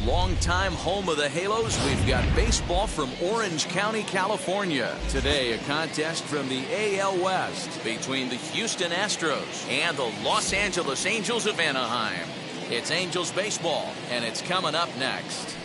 longtime home of the Halos, we've got baseball from Orange County, California. Today, a contest from the AL West between the Houston Astros and the Los Angeles Angels of Anaheim. It's Angels baseball, and it's coming up next.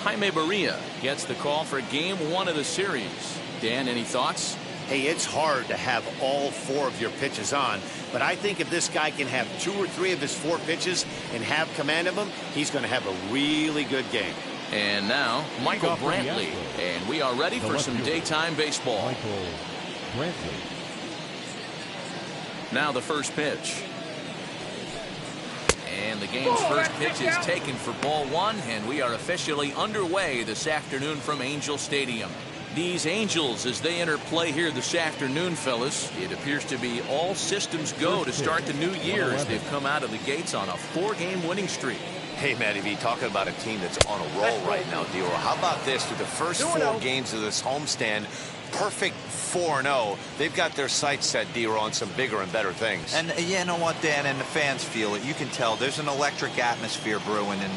Jaime Barria gets the call for game one of the series. Dan, any thoughts? Hey, it's hard to have all four of your pitches on, but I think if this guy can have 2 or 3 of his 4 pitches and have command of them, he's going to have a really good game. And now, Michael Brantley, and we are ready for some daytime baseball. Michael Brantley. Now the first pitch. And the game's first pitch is taken for ball 1, and we are officially underway this afternoon from Angel Stadium. These Angels, as they enter play here this afternoon, fellas, it appears to be all systems go to start the new year as they've come out of the gates on a 4-game winning streak. Hey, Matty V, talking about a team that's on a roll right now, D-Roll. How about this? Through the first 4 games of this homestand, perfect 4-0. They've got their sights set, D-Roll, on some bigger and better things. And you know what, Dan, and the fans feel it. You can tell there's an electric atmosphere brewing in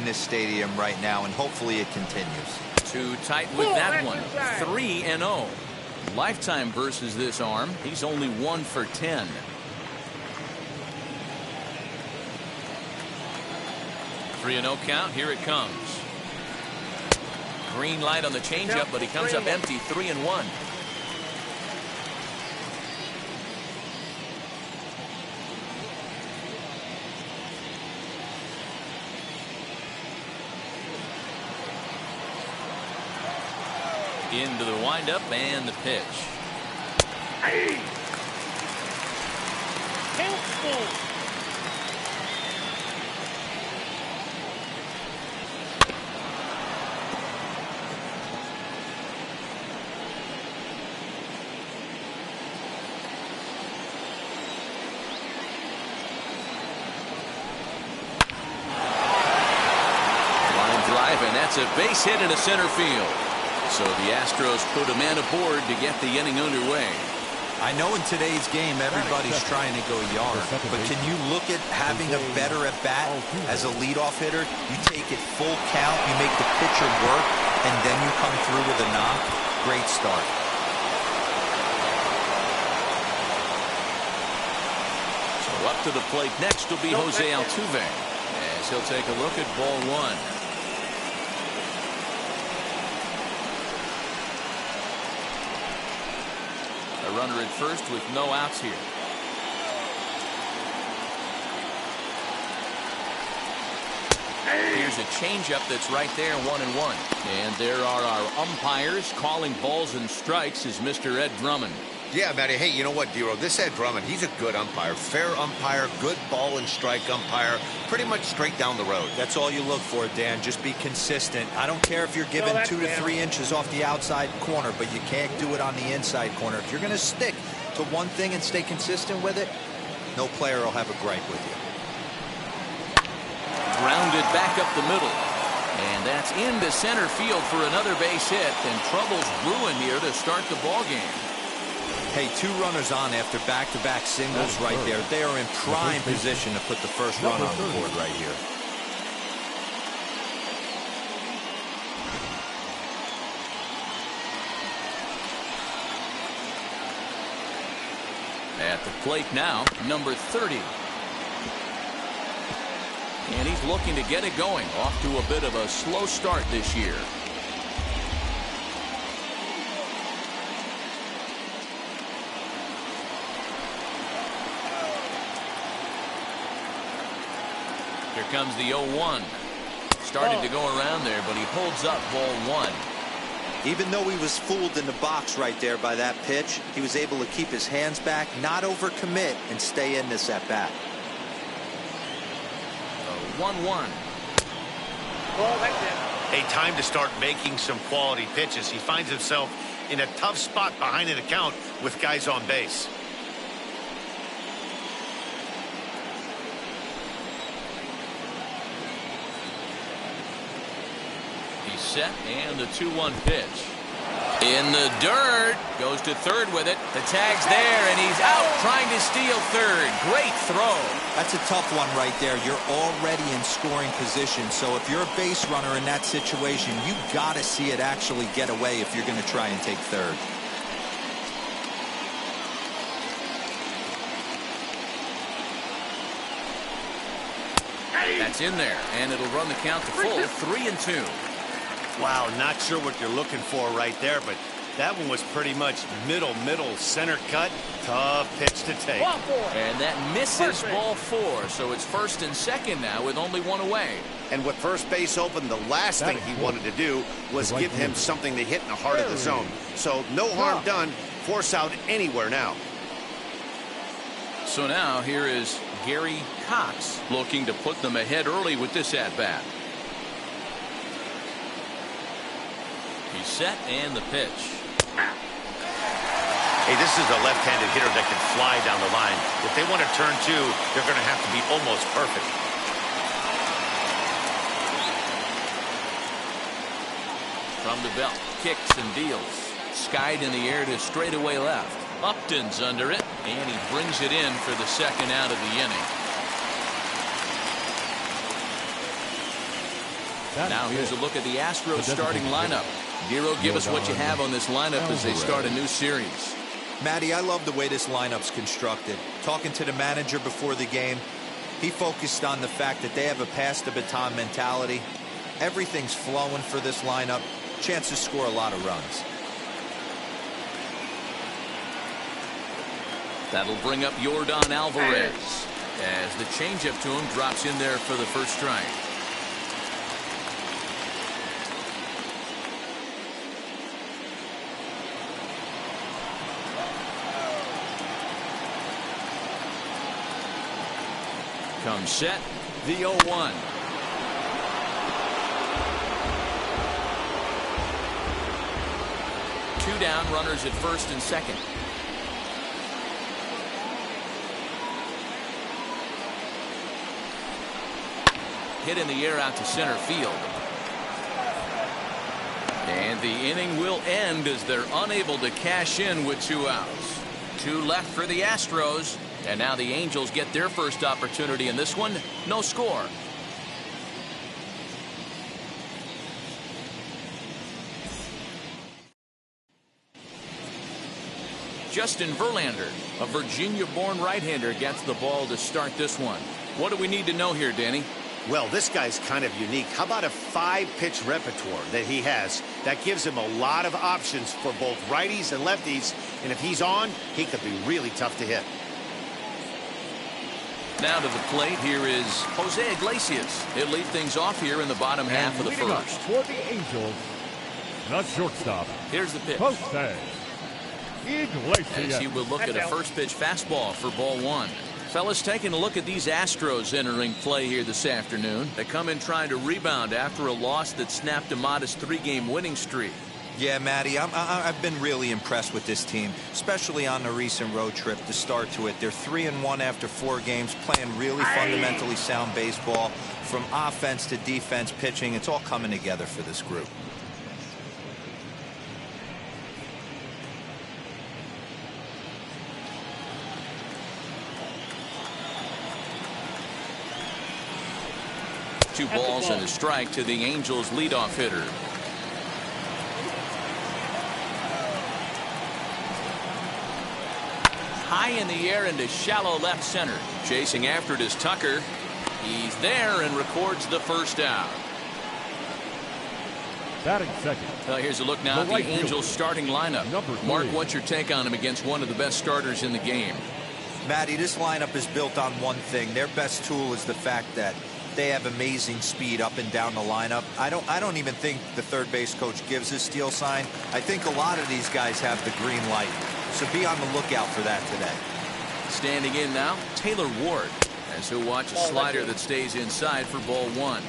this stadium right now, and hopefully it continues. Too tight with that one. 3-0. Lifetime versus this arm. He's only 1 for 10. Three 3-0 count. Here it comes. Green light on the changeup, but he comes up empty. 3-1. Into the windup and the pitch. Hey. Line drive, and that's a base hit into center field. So the Astros put a man aboard to get the inning underway. I know in today's game everybody's trying to go yard, but can you look at having a better at bat as a leadoff hitter? You take it full count, you make the pitcher work, and then you come through with a knock. Great start. So up to the plate next will be Jose Altuve as he'll take a look at ball 1. A runner at first with no outs here. Here's a changeup that's right there, 1-1. And there are our umpires calling balls and strikes is Mr. Ed Drummond. Yeah, Matty. Hey, you know what, D-Roll? This Ed Drummond, he's a good umpire. Fair umpire, good ball and strike umpire. Pretty much straight down the road. That's all you look for, Dan. Just be consistent. I don't care if you're given 2 to 3 inches off the outside corner, but you can't do it on the inside corner. If you're going to stick to one thing and stay consistent with it, no player will have a gripe with you. Grounded back up the middle. And that's into center field for another base hit. And trouble's brewing here to start the ball game. Hey, 2 runners on after back-to-back singles right there. They are in prime position to put the first run on the board right here. At the plate now, number 30. And he's looking to get it going. Off to a bit of a slow start this year. Here comes the 0-1. Started to go around there, but he holds up ball 1. Even though he was fooled in the box right there by that pitch, he was able to keep his hands back, not overcommit, and stay in this at bat. 1-1. Hey, time to start making some quality pitches. He finds himself in a tough spot behind an account with guys on base. He's set, and the 2-1 pitch. In the dirt. Goes to third with it. The tag's there, and he's out trying to steal third. Great throw. That's a tough one right there. You're already in scoring position, so if you're a base runner in that situation, you got to see it actually get away if you're going to try and take third. That's in there, and it'll run the count to full 3-2. Wow, not sure what you're looking for right there, but that one was pretty much middle, center cut. Tough pitch to take. And that misses ball 4, so it's first and second now with only one away. And with first base open, the last thing he wanted to do was give him something to hit in the heart of the zone. So no harm done. Force out anywhere now. So now here is Gary Cox looking to put them ahead early with this at-bat. He's set and the pitch. Hey, this is a left-handed hitter that can fly down the line. If they want to turn 2, they're going to have to be almost perfect. From the belt, kicks and deals. Skied in the air to straightaway left. Upton's under it, and he brings it in for the second out of the inning. Now here's a look at the Astros starting lineup. Dero, give us what you have on this lineup as they start a new series. Matty, I love the way this lineup's constructed. Talking to the manager before the game, he focused on the fact that they have a pass the baton mentality. Everything's flowing for this lineup. Chance to score a lot of runs. That'll bring up Yordan Alvarez as the changeup to him drops in there for the first strike. Comes set, the 0-1. Two down, runners at first and second. Hit in the air out to center field. And the inning will end as they're unable to cash in with 2 outs. 2 left for the Astros. And now the Angels get their first opportunity in this one. No score. Justin Verlander, a Virginia-born right-hander, gets the ball to start this one. What do we need to know here, Danny? Well, this guy's kind of unique. How about a 5-pitch repertoire that he has? That gives him a lot of options for both righties and lefties. And if he's on, he could be really tough to hit. Now to the plate, here is Jose Iglesias. He'll lead things off here in the bottom half of the first. For the Angels, the shortstop. Here's the pitch. Jose Iglesias. As he will look at a first pitch fastball for ball 1. Fellas, taking a look at these Astros entering play here this afternoon. They come in trying to rebound after a loss that snapped a modest 3-game winning streak. Yeah, Matty, I've been really impressed with this team, especially on the recent road trip to start to it. They're 3-1 after 4 games, playing really fundamentally sound baseball. From offense to defense, pitching, it's all coming together for this group. Two balls and a strike to the Angels leadoff hitter. High in the air into shallow left center. Chasing after it is Tucker. He's there and records the first out. Batting second. Well, here's a look now at the Angels starting lineup. Mark, what's your take on him against one of the best starters in the game? Matty, this lineup is built on one thing. Their best tool is the fact that they have amazing speed up and down the lineup. I don't even think the third base coach gives a steal sign. I think a lot of these guys have the green light. So be on the lookout for that today. Standing in now, Taylor Ward, as he'll watch a slider that stays inside for ball 1.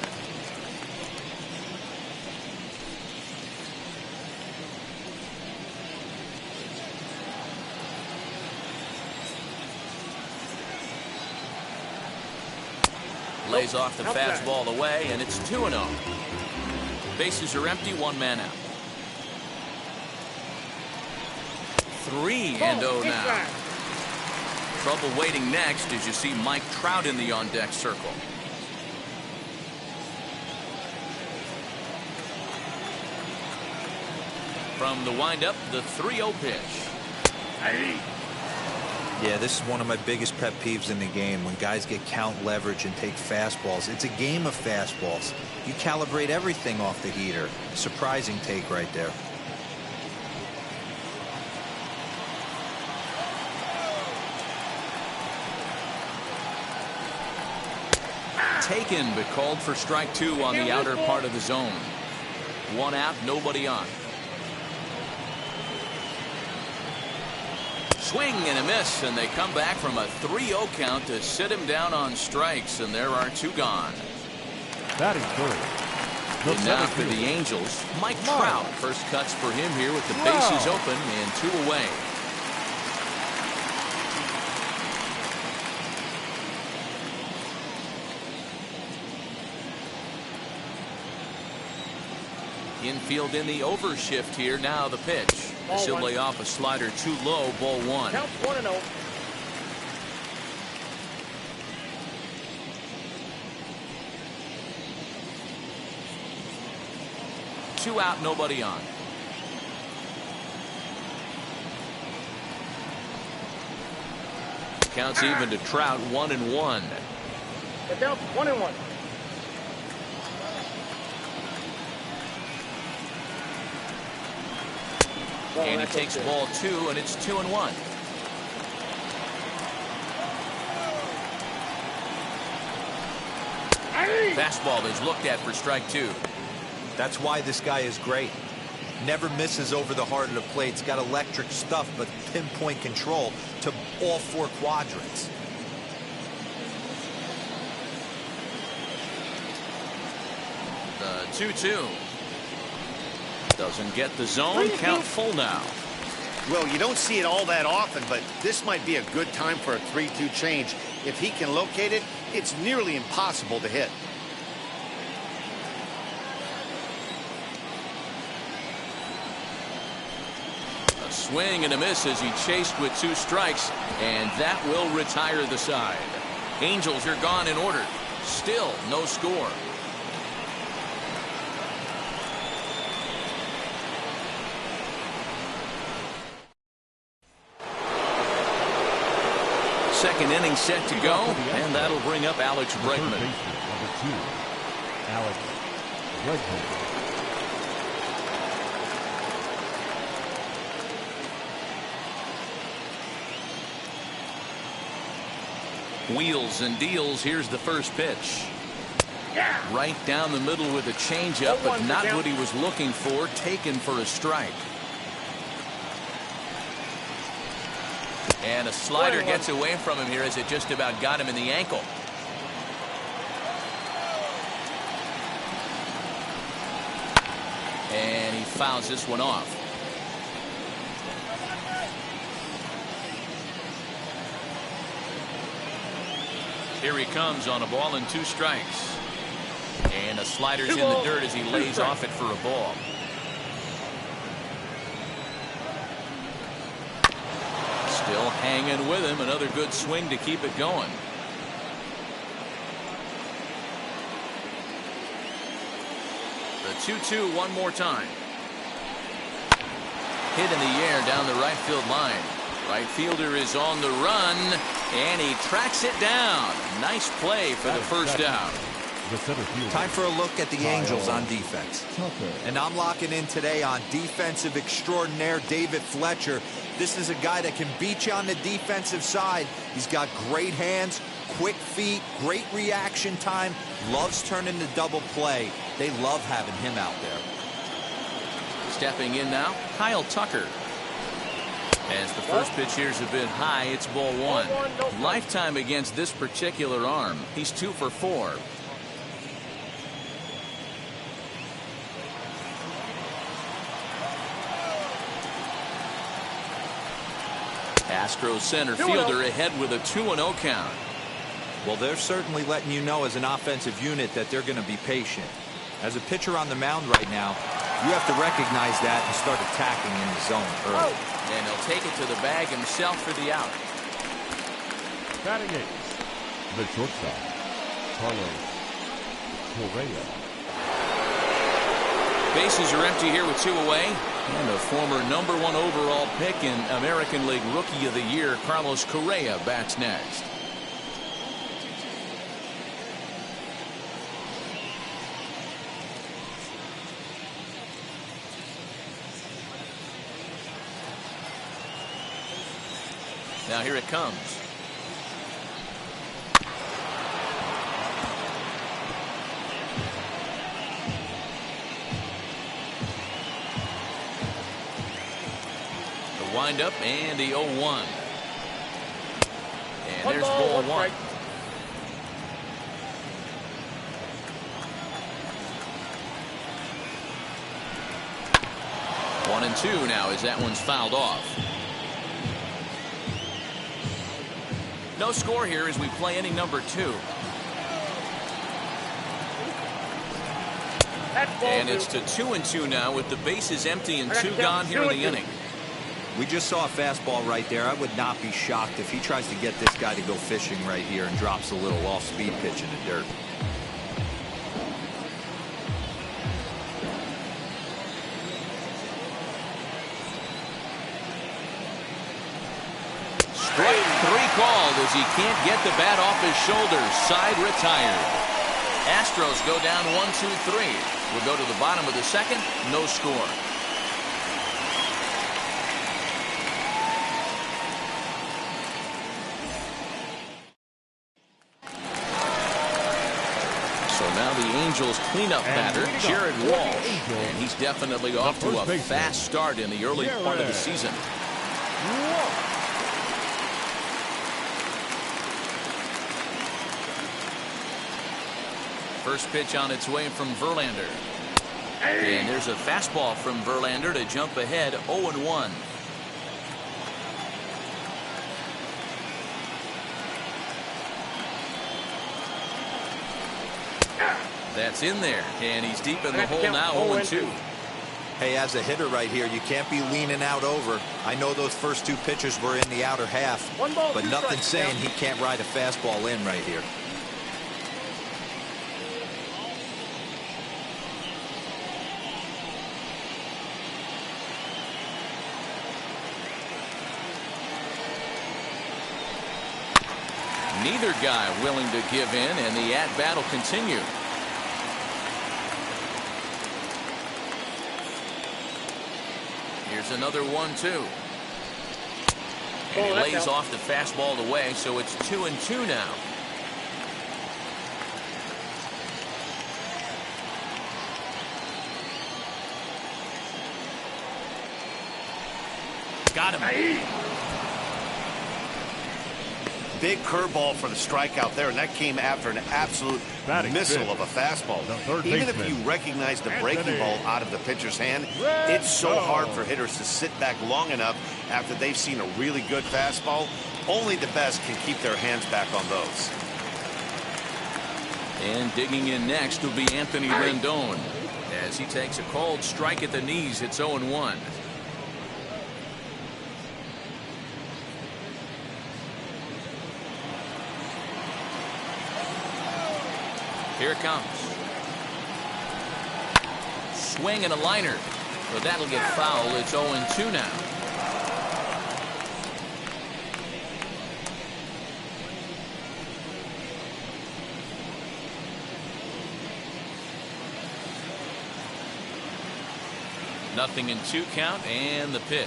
Lays off the fastball away, and it's 2-0. Bases are empty, 1 man out. 3-0 now. Trouble waiting next as you see Mike Trout in the on-deck circle. From the windup, the 3-0 pitch. Yeah, this is one of my biggest pet peeves in the game, when guys get count leverage and take fastballs. It's a game of fastballs. You calibrate everything off the heater. Surprising take right there. Taken, but called for strike 2 on the outer part of the zone. 1 out, nobody on. Swing and a miss, and they come back from a 3-0 count to sit him down on strikes, and there are 2 gone. Batting third. And now for the Angels, Mike Trout. First cuts for him here with the bases open and 2 away. Infield in the overshift here. Now the pitch. He'll lay off a slider too low. Ball 1. Count 1-0. Two out, nobody on. Counts even to Trout. 1-1. The count 1-1. And he takes ball 2, and it's 2-1. Fastball is looked at for strike 2. That's why this guy is great. Never misses over the heart of the plate. He's got electric stuff, but pinpoint control to all 4 quadrants. The 2-2. Doesn't get the zone. Count full now. Well, you don't see it all that often, but this might be a good time for a 3-2 change. If he can locate it, it's nearly impossible to hit. A swing and a miss as he chased with 2 strikes, and that will retire the side. Angels are gone in order. Still no score. Second inning set to go, and that'll bring up Alex Bregman. Number 2, Alex Bregman. Wheels and deals. Here's the first pitch. Right down the middle with a changeup, but not what he was looking for. Taken for a strike. And a slider gets away from him here as it just about got him in the ankle. And he fouls this one off. Here he comes on a ball and 2 strikes. And a slider's in the dirt as he lays off it for a ball. Still hanging with him. Another good swing to keep it going. The 2-2 one more time. Hit in the air down the right field line. Right fielder is on the run, and he tracks it down. Nice play for the first out. Time for a look at the Angels on defense. And I'm locking in today on defensive extraordinaire David Fletcher. This is a guy that can beat you on the defensive side. He's got great hands, quick feet, great reaction time, loves turning the double play. They love having him out there. Stepping in now, Kyle Tucker. As the first pitch here's a bit high, it's ball 1. Lifetime against this particular arm. He's 2 for 4. Astros center fielder ahead with a 2-0 count. Well, they're certainly letting you know as an offensive unit that they're going to be patient. As a pitcher on the mound right now, you have to recognize that and start attacking in the zone early. And he'll take it to the bag himself for the out. Batting eighth, the shortstop, Carlos Correa. Bases are empty here with 2 away. And a former #1 overall pick in American League Rookie of the Year, Carlos Correa, bats next. Now here it comes. The windup and the 0-1. And there's ball 1. One and 2 now as that one's fouled off. No score here as we play inning number 2. And it's to 2-2 now with the bases empty and 2 gone here in the inning. We just saw a fastball right there. I would not be shocked if he tries to get this guy to go fishing right here and drops a little off-speed pitch in the dirt. Strike 3 called as he can't get the bat off his shoulders. Side retired. Astros go down 1-2-3. We'll go to the bottom of the second. No score. So now the Angels cleanup batter, Jared Walsh. And he's definitely off to a fast start in the early part of the season. First pitch on its way from Verlander. And there's a fastball from Verlander to jump ahead 0-1. That's in there, and he's deep in the hole now, 0-2. Hey, as a hitter right here, you can't be leaning out over. I know those first 2 pitches were in the outer half, but nothing saying he can't ride a fastball in right here. Neither guy willing to give in, and the at-bat will continue. Here's another 1-2. And he lays off the fastball away, so it's 2-2 now. Got him. Big curveball for the strikeout there, and that came after an absolute missile of a fastball. Even if you recognize the breaking ball out of the pitcher's hand, it's so hard for hitters to sit back long enough after they've seen a really good fastball. Only the best can keep their hands back on those. And digging in next will be Anthony Rendon. As he takes a cold strike at the knees, it's 0-1. Here it comes. Swing and a liner. But that'll get foul. It's 0-2 now. Nothing in 2 count and the pitch.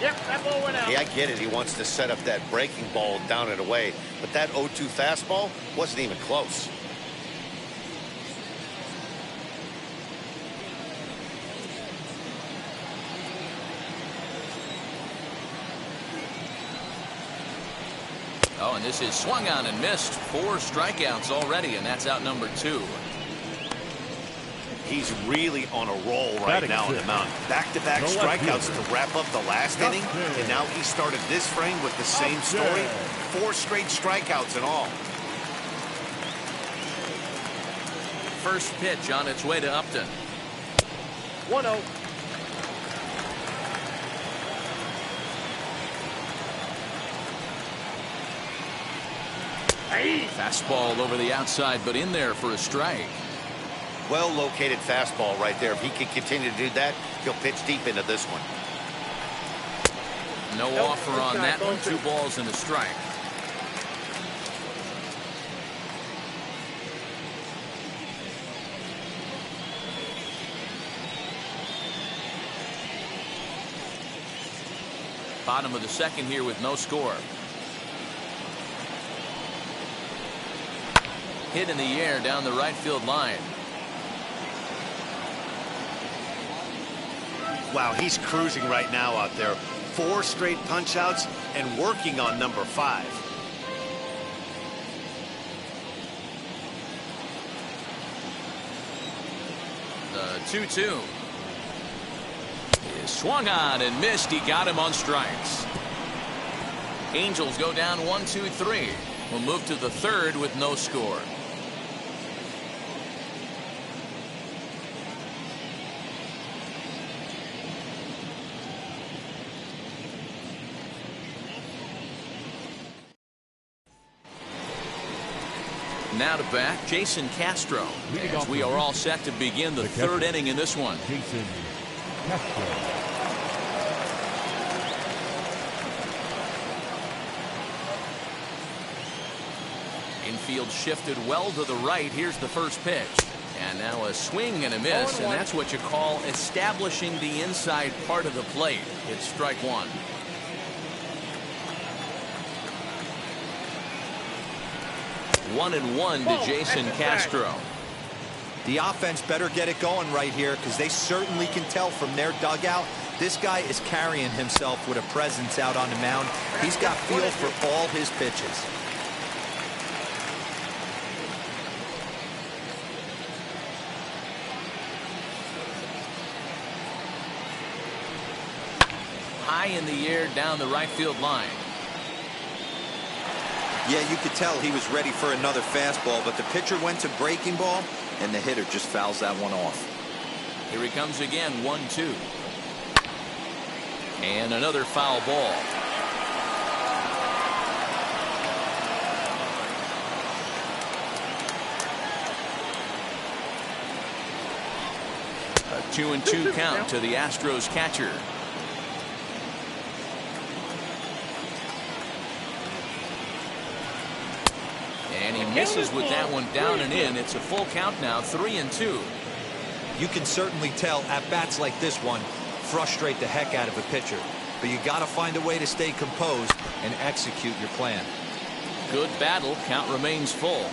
Yep, that ball went out. Yeah, I get it. He wants to set up that breaking ball down and away, but that 0-2 fastball wasn't even close. Oh, and this is swung on and missed. 4 strikeouts already, and that's out number 2. He's really on a roll right now on the mound. Back-to-back strikeouts to wrap up the last inning, and now he started this frame with the same story. 4 straight strikeouts in all. First pitch on its way to Upton. 1-0. Fastball over the outside, but in there for a strike. Well located fastball right there. If he can continue to do that, he'll pitch deep into this one. No offer on that one. 2 balls and a strike. Bottom of the second here with no score. Hit in the air down the right field line. Wow, he's cruising right now out there. 4 straight punch outs and working on number 5. The 2-2 is swung on and missed. He got him on strikes. Angels go down 1-2-3. We'll move to the third with no score. Now to bat, Jason Castro. As we are all set to begin the third inning in this one. Jason Castro. Infield shifted well to the right. Here's the first pitch. And now a swing and a miss, and that's what you call establishing the inside part of the plate. It's strike 1. One and one to Jason Castro. The offense better get it going right here, because they certainly can tell from their dugout this guy is carrying himself with a presence out on the mound. He's got feel for all his pitches. High in the air down the right field line. Yeah, you could tell he was ready for another fastball, but the pitcher went to breaking ball, and the hitter just fouls that one off. Here he comes again, 1-2. And another foul ball. A 2-2 count to the Astros catcher. And he misses with that one down and in. It's a full count now, 3-2. You can certainly tell at bats like this one frustrate the heck out of a pitcher. But you got to find a way to stay composed and execute your plan. Good battle. Count remains full.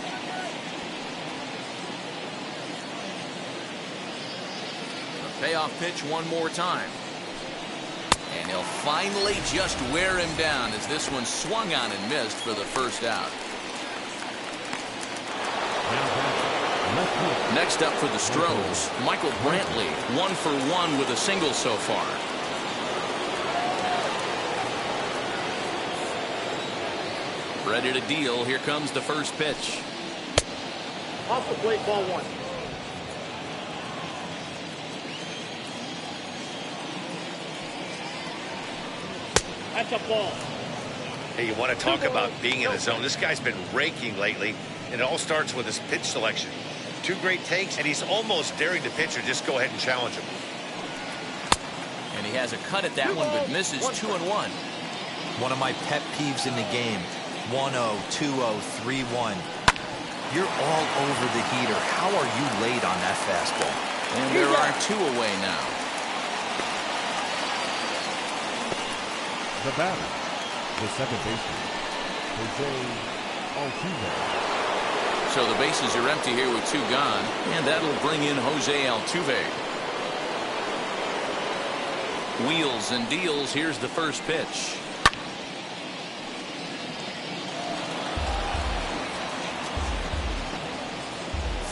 A payoff pitch one more time. And he'll finally just wear him down as this one swung on and missed for the first out. Next up for the Astros, Michael Brantley, 1 for 1 with a single so far. Ready to deal. Here comes the first pitch. Off the plate, ball 1. That's a ball. Hey, you want to talk about being in the zone. This guy's been raking lately, and it all starts with his pitch selection. 2 great takes, and he's almost daring the pitcher just go ahead and challenge him. And he has a cut at that one, but misses 2-1. One of my pet peeves in the game. 1-0, 2-0, 3-1. You're all over the heater. How are you late on that fastball? And there are 2 away now. The batter, the second baseman, Jose Altuve. So the bases are empty here with 2 gone, and that'll bring in Jose Altuve. Wheels and deals. Here's the first pitch.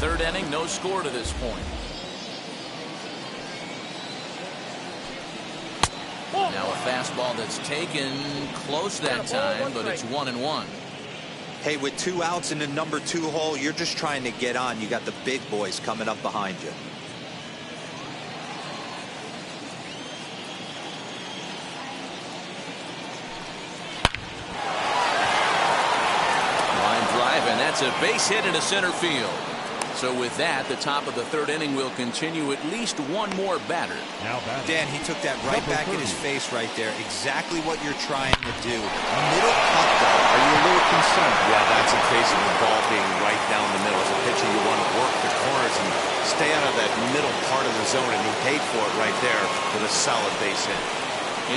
Third inning, no score to this point. Now a fastball that's taken close that time, but it's 1-1. Hey, with 2 outs in the number 2 hole, you're just trying to get on. You got the big boys coming up behind you. Line drive That's a base hit into center field. So with that, the top of the third inning will continue. At least one more batter. Now batter. Dan, he took that right back in his face right there. Exactly what you're trying to do. Middle cut, though. Are you a little concerned? Yeah, that's in case of the ball being right down the middle. As a pitcher, you want to work the corners and stay out of that middle part of the zone, and he paid for it right there with a solid base hit.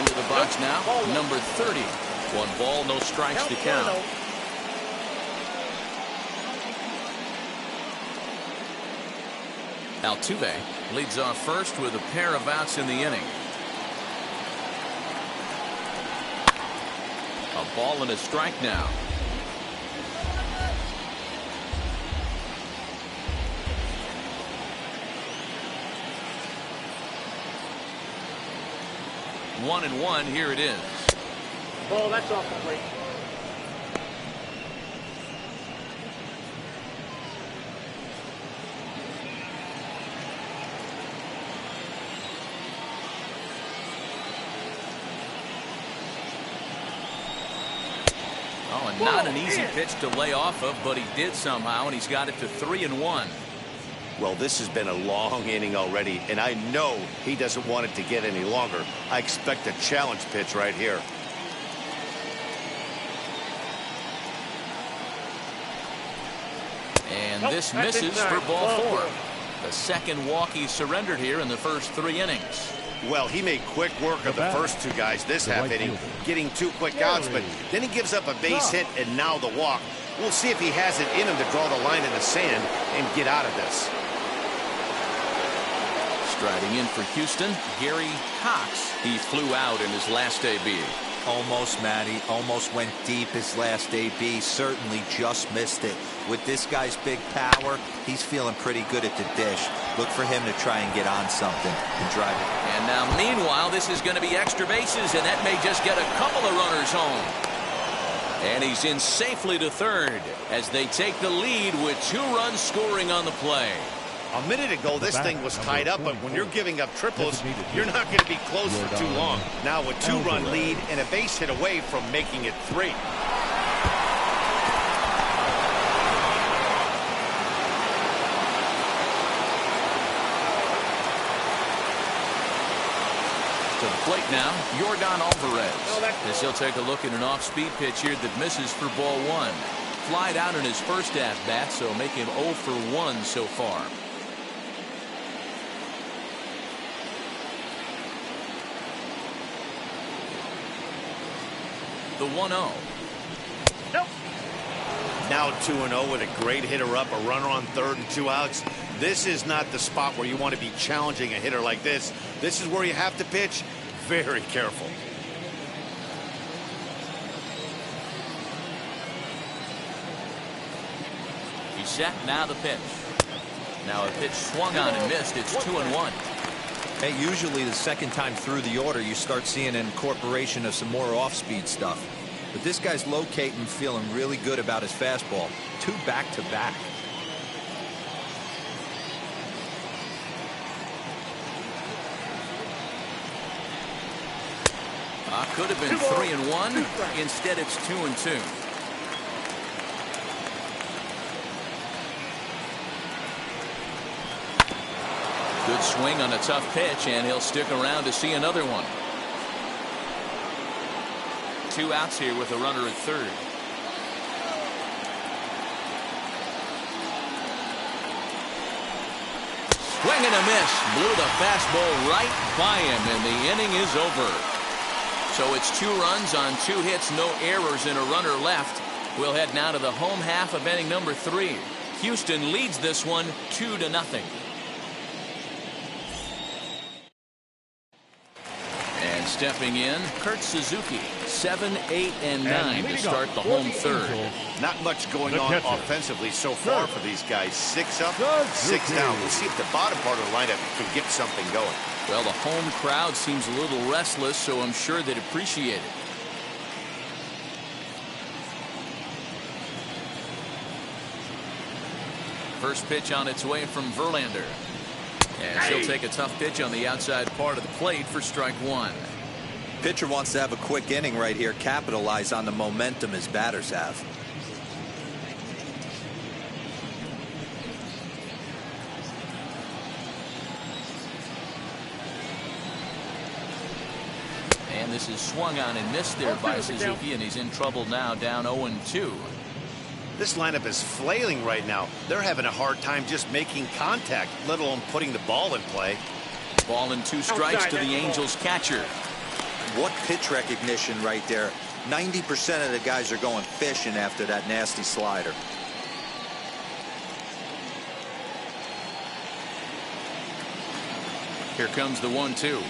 Into the box now, number 30. 1 ball, no strikes to count. Altuve leads off first with a pair of outs in the inning. A ball and a strike now. One and one, here it is. Ball, that's off the plate. Oh, and not an easy pitch to lay off of, but he did somehow, and he's got it to 3-1. Well, this has been a long inning already, and I know he doesn't want it to get any longer. I expect a challenge pitch right here. And this misses for ball 4. The second walk he surrendered here in the first 3 innings. Well, he made quick work of the first 2 guys this half inning, getting 2 quick outs, but then he gives up a base hit and now the walk. We'll see if he has it in him to draw the line in the sand and get out of this. Striding in for Houston, Gary Cox. He flew out in his last AB. Almost, Matty. Almost went deep his last AB. Certainly just missed it. With this guy's big power, he's feeling pretty good at the dish. Look for him to try and get on something and drive it. And now, meanwhile, this is going to be extra bases, and that may just get a couple of runners home. And he's in safely to third as they take the lead with 2 runs scoring on the play. A minute ago, this thing was tied up, but when you're giving up triples, you're not going to be close for too long. Now a 2-run lead and a base hit away from making it 3. To the plate now, Yordan Alvarez. As he'll take a look at an off-speed pitch here that misses for ball 1. Flied out in his first at-bat, so make him 0 for 1 so far. The 1-0. Nope. Now 2-0 with a great hitter up, a runner on third and 2 outs. This is not the spot where you want to be challenging a hitter like this. This is where you have to pitch very careful. He's set, now the pitch. Now a pitch swung on and missed. It's 2-1. Hey, usually the second time through the order, you start seeing an incorporation of some more off-speed stuff. But this guy's locating, feeling really good about his fastball. 2 back-to-back. Could have been 3-1. Instead, it's 2-2. Good swing on a tough pitch, and he'll stick around to see another one. 2 outs here with a runner at third. Swing and a miss. Blew the fastball right by him, and the inning is over. So it's 2 runs on 2 hits, no errors, and a runner left. We'll head now to the home half of inning number 3. Houston leads this one 2-0. And stepping in, Kurt Suzuki, 7, 8, and 9 to start the home third. Not much going on offensively so far for these guys. 6 up, 6 down. We'll see if the bottom part of the lineup can get something going. Well, the home crowd seems a little restless, so I'm sure they'd appreciate it. First pitch on its way from Verlander. And she'll take a tough pitch on the outside part of the plate for strike 1. Pitcher wants to have a quick inning right here, capitalize on the momentum his batters have. And this is swung on and missed there by Suzuki, and he's in trouble now, down 0-2. This lineup is flailing right now. They're having a hard time just making contact, let alone putting the ball in play. Ball and 2 strikes to the Angels catcher. What pitch recognition right there. 90% of the guys are going fishing after that nasty slider. Here comes the 1-2.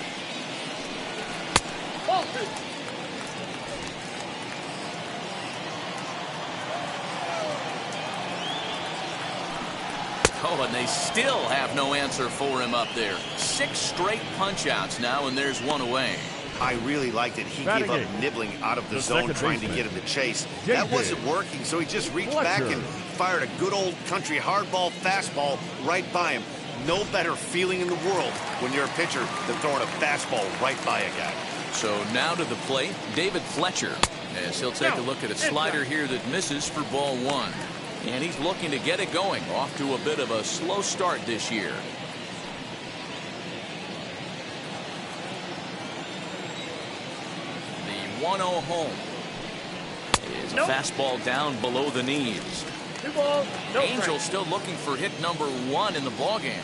Oh, and they still have no answer for him up there. 6 straight punch-outs now, and there's 1 away. I really liked it. He gave up nibbling out of the zone trying to get him to chase. That wasn't working, so he just reached back and fired a good old country hardball fastball right by him. No better feeling in the world when you're a pitcher than throwing a fastball right by a guy. So now to the plate, David Fletcher, as he'll take a look at a slider here that misses for ball 1. And he's looking to get it going, off to a bit of a slow start this year. The 1-0 home is a fastball down below the knees. 2 balls, no Angels still looking for hit number 1 in the ballgame.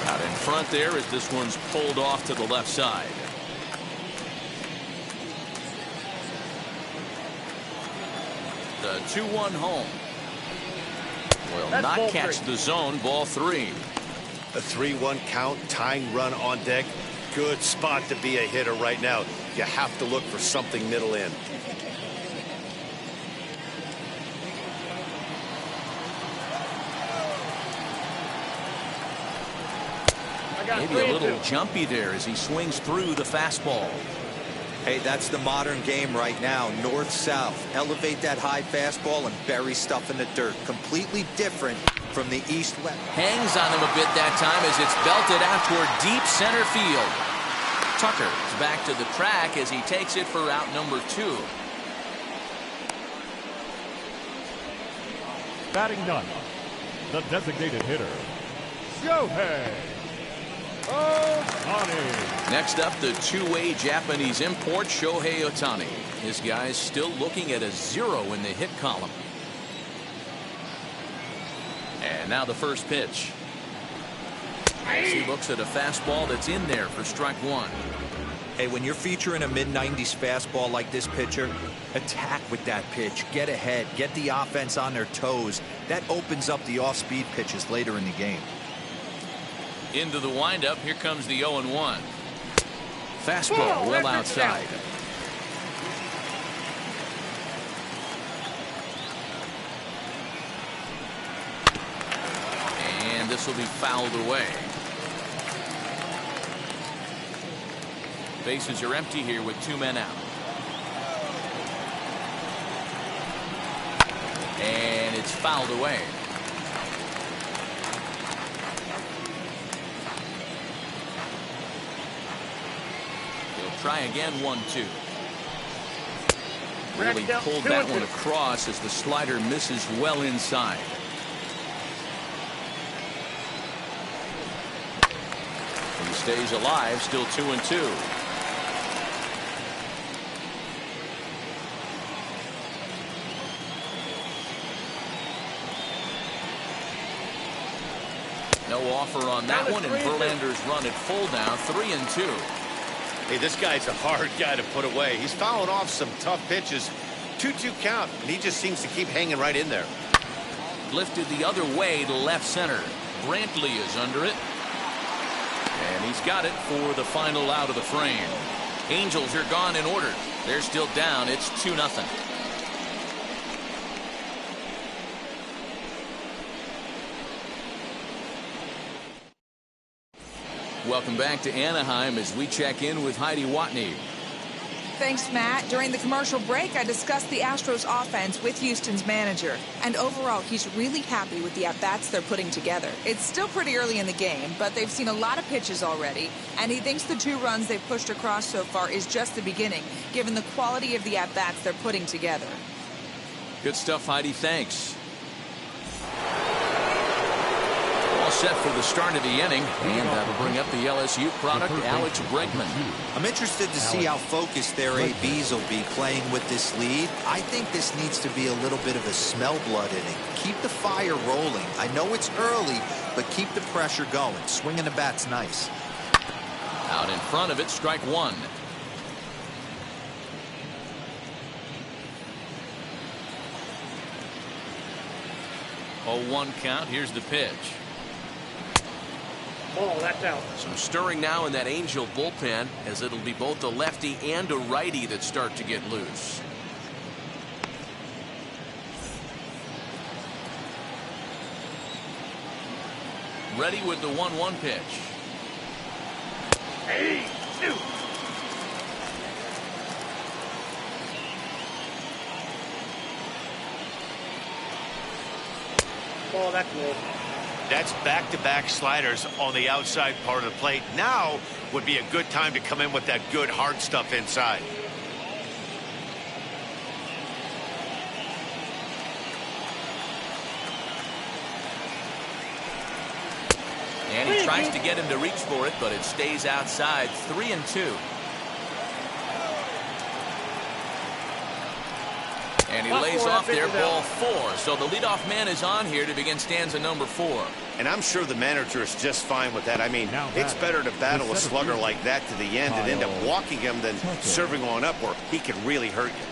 Out in front there as this one's pulled off to the left side. The 2-1 home will not catch the zone. Ball 3. A 3-1 count, tying run on deck. Good spot to be a hitter right now. You have to look for something middle in. Maybe a little jumpy there as he swings through the fastball. Hey, that's the modern game right now. North-south. Elevate that high fastball and bury stuff in the dirt. Completely different from the east-west. Hangs on him a bit that time as it's belted out toward deep center field. Tucker is back to the track as he takes it for out number 2. Batting ninth, the designated hitter, Shohei Ohtani. Next up, the 2-way Japanese import, Shohei Ohtani. His guy's still looking at a 0 in the hit column. And now the first pitch. As he looks at a fastball that's in there for strike 1. Hey, when you're featuring a mid-90s fastball like this pitcher, attack with that pitch. Get ahead. Get the offense on their toes. That opens up the off-speed pitches later in the game. Into the windup. Here comes the 0-1. Fastball well outside. And this will be fouled away. Bases are empty here with 2 men out. And it's fouled away. He'll try again, 1-2. Really pulled that one across as the slider misses well inside. He stays alive, still 2-2. No offer on that one, and Verlander's run at full now, 3-2. Hey, this guy's a hard guy to put away. He's fouling off some tough pitches. 2-2 count, and he just seems to keep hanging right in there. Lifted the other way to left center. Brantley is under it. And he's got it for the final out of the frame. Angels are gone in order. They're still down. It's 2-0. Welcome back to Anaheim as we check in with Heidi Watney. Thanks, Matt. During the commercial break, I discussed the Astros offense with Houston's manager. And overall, he's really happy with the at-bats they're putting together. It's still pretty early in the game, but they've seen a lot of pitches already. And he thinks the 2 runs they've pushed across so far is just the beginning, given the quality of the at-bats they're putting together. Good stuff, Heidi. Thanks. Ball set for the start of the inning, and that'll bring up the LSU product, Alex Bregman. I'm interested to see how focused their ABs will be playing with this lead. I think this needs to be a little bit of a smell blood inning. Keep the fire rolling. I know it's early, but keep the pressure going. Swinging the bat's nice. Out in front of it, strike one. 0-1 count. Here's the pitch. Oh, that's out. Some stirring now in that Angel bullpen, as it'll be both a lefty and a righty that start to get loose. Ready with the 1-1 pitch. Hey, shoot. Oh, that's low. That's back-to-back sliders on the outside part of the plate. Now would be a good time to come in with that good hard stuff inside. And he tries to get him to reach for it, but it stays outside. 3-2. And he lays off there, ball 4. So the leadoff man is on here to begin stanza number 4. And I'm sure the manager is just fine with that. I mean, it's better to battle a slugger like that to the end and end up walking him than serving on up where he can really hurt you.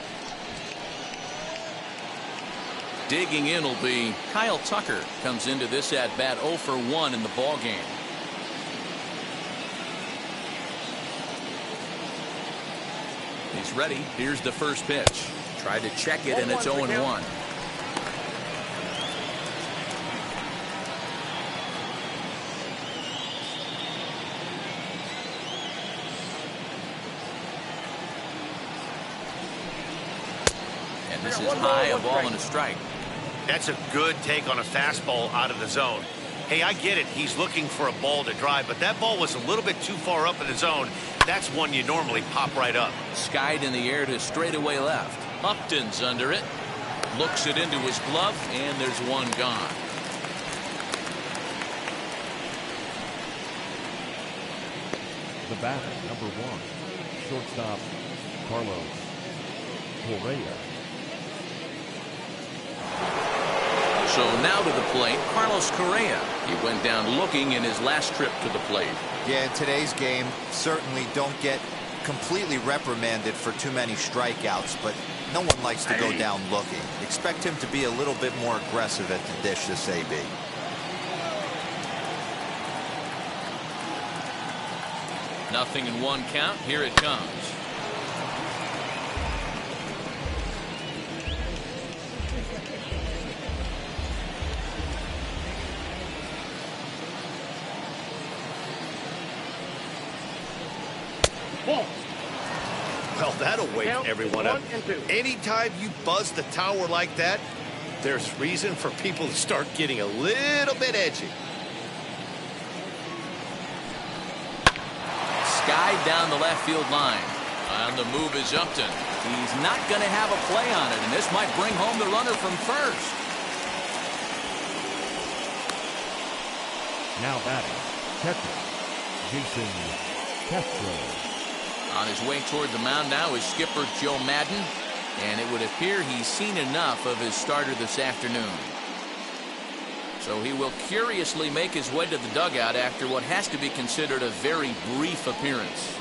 Digging in will be Kyle Tucker. Comes into this at bat 0 for 1 in the ball game. He's ready. Here's the first pitch. Tried to check it, and it's 0-1. And this is high, a ball and a strike. That's a good take on a fastball out of the zone. Hey, I get it. He's looking for a ball to drive, but that ball was a little bit too far up in the zone. That's one you normally pop right up. Skied in the air to straightaway left. Upton's under it. Looks it into his glove, and there's one gone. The batter, number 1, shortstop Carlos Correa. So now to the plate, Carlos Correa. He went down looking in his last trip to the plate. Yeah, in today's game, certainly don't get completely reprimanded for too many strikeouts, but no one likes to go down looking. Expect him to be a little bit more aggressive at the dish this AB. Nothing in 1 count. Here it comes. Well, that'll wake everyone up. Anytime you buzz the tower like that, there's reason for people to start getting a little bit edgy. Skied down the left field line. On the move is Upton. He's not going to have a play on it, and this might bring home the runner from first. Now batting, catcher Jason Castro. On his way toward the mound now is skipper Joe Madden, and it would appear he's seen enough of his starter this afternoon. So he will curiously make his way to the dugout after what has to be considered a very brief appearance.